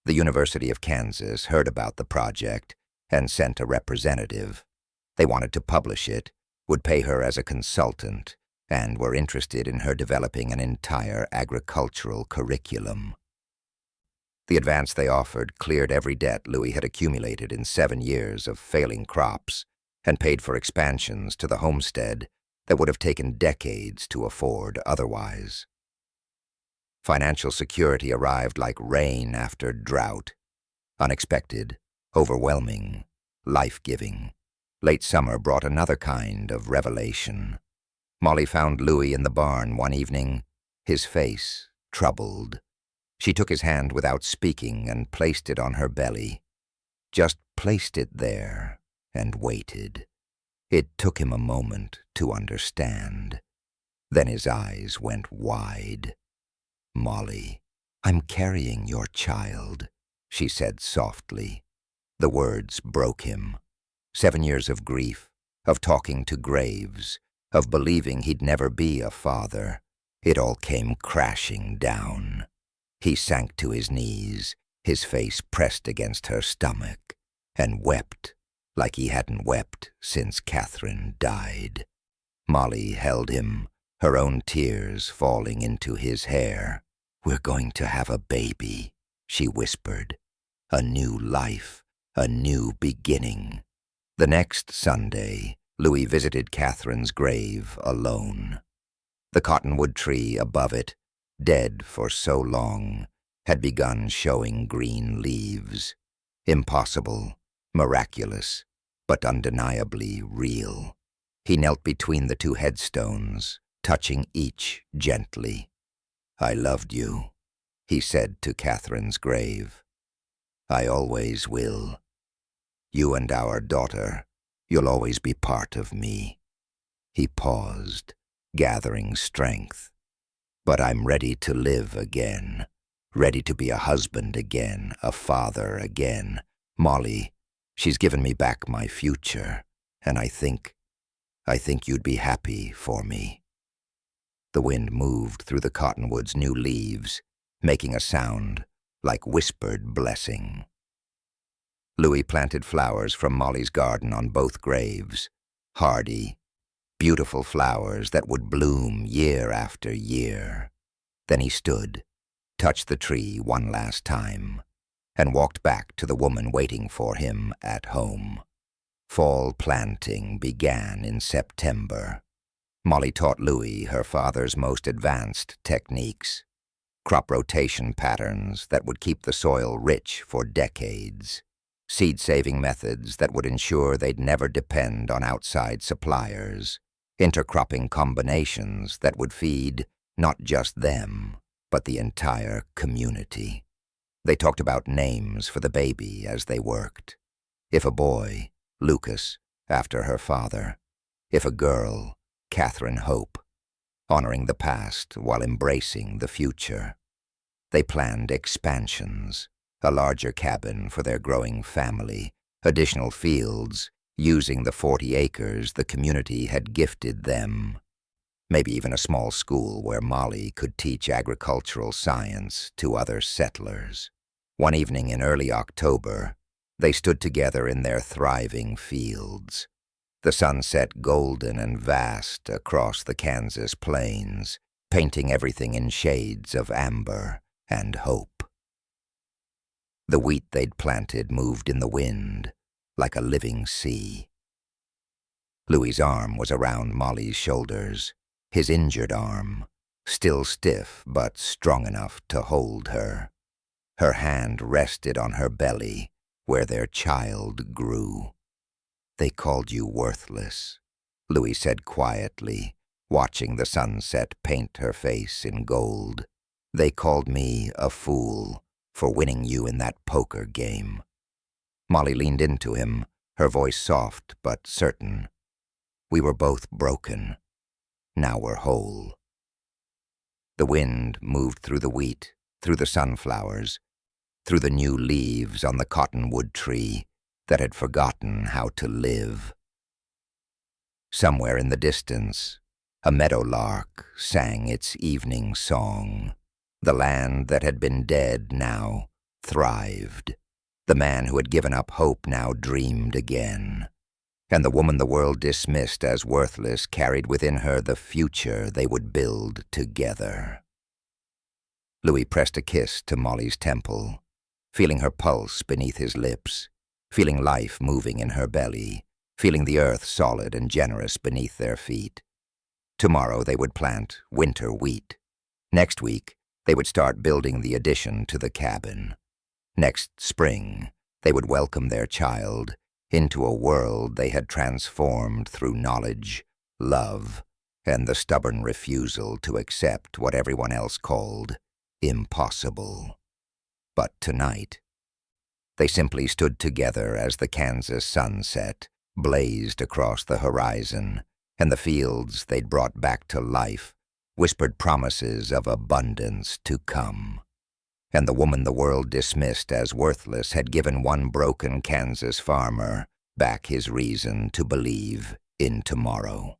The University of Kansas heard about the project and sent a representative. They wanted to publish it, would pay her as a consultant, and were interested in her developing an entire agricultural curriculum. The advance they offered cleared every debt Louis had accumulated in 7 years of failing crops and paid for expansions to the homestead that would have taken decades to afford otherwise. Financial security arrived like rain after drought. Unexpected, overwhelming, life-giving. Late summer brought another kind of revelation. Molly found Louis in the barn one evening, his face troubled. She took his hand without speaking and placed it on her belly. Just placed it there and waited. It took him a moment to understand. Then his eyes went wide. "Molly, I'm carrying your child," she said softly. The words broke him. 7 years of grief, of talking to graves, of believing he'd never be a father. It all came crashing down. He sank to his knees, his face pressed against her stomach, and wept like he hadn't wept since Catherine died. Molly held him, her own tears falling into his hair. "We're going to have a baby," she whispered. "A new life, a new beginning." The next Sunday, Louis visited Catherine's grave alone. The cottonwood tree above it, dead for so long, had begun showing green leaves. Impossible, miraculous, but undeniably real. He knelt between the 2 headstones, touching each gently. "I loved you," he said to Catherine's grave. "I always will. You and our daughter, you'll always be part of me." He paused, gathering strength. "But I'm ready to live again, ready to be a husband again, a father again. Molly, she's given me back my future, and I think you'd be happy for me." The wind moved through the cottonwood's new leaves, making a sound like whispered blessing. Louis planted flowers from Molly's garden on both graves, hardy, beautiful flowers that would bloom year after year. Then he stood, touched the tree one last time, and walked back to the woman waiting for him at home. Fall planting began in September. Molly taught Louis her father's most advanced techniques, crop rotation patterns that would keep the soil rich for decades, seed-saving methods that would ensure they'd never depend on outside suppliers, intercropping combinations that would feed not just them, but the entire community. They talked about names for the baby as they worked. If a boy, Lucas, after her father. If a girl, Catherine Hope, honoring the past while embracing the future. They planned expansions, a larger cabin for their growing family, additional fields, using the 40 acres the community had gifted them. Maybe even a small school where Molly could teach agricultural science to other settlers. One evening in early October, they stood together in their thriving fields. The sun set golden and vast across the Kansas plains, painting everything in shades of amber and hope. The wheat they'd planted moved in the wind, like a living sea. Louis's arm was around Molly's shoulders, his injured arm, still stiff but strong enough to hold her. Her hand rested on her belly, where their child grew. "They called you worthless," Louis said quietly, watching the sunset paint her face in gold. "They called me a fool for winning you in that poker game." Molly leaned into him, her voice soft but certain. "We were both broken. Now we're whole." The wind moved through the wheat, through the sunflowers, through the new leaves on the cottonwood tree, that had forgotten how to live. Somewhere in the distance, a meadowlark sang its evening song. The land that had been dead now thrived. The man who had given up hope now dreamed again. And the woman the world dismissed as worthless carried within her the future they would build together. Louis pressed a kiss to Molly's temple, feeling her pulse beneath his lips, feeling life moving in her belly, feeling the earth solid and generous beneath their feet. Tomorrow they would plant winter wheat. Next week, they would start building the addition to the cabin. Next spring, they would welcome their child into a world they had transformed through knowledge, love, and the stubborn refusal to accept what everyone else called impossible. But tonight, they simply stood together as the Kansas sunset blazed across the horizon, and the fields they'd brought back to life whispered promises of abundance to come. And the woman the world dismissed as worthless had given one broken Kansas farmer back his reason to believe in tomorrow.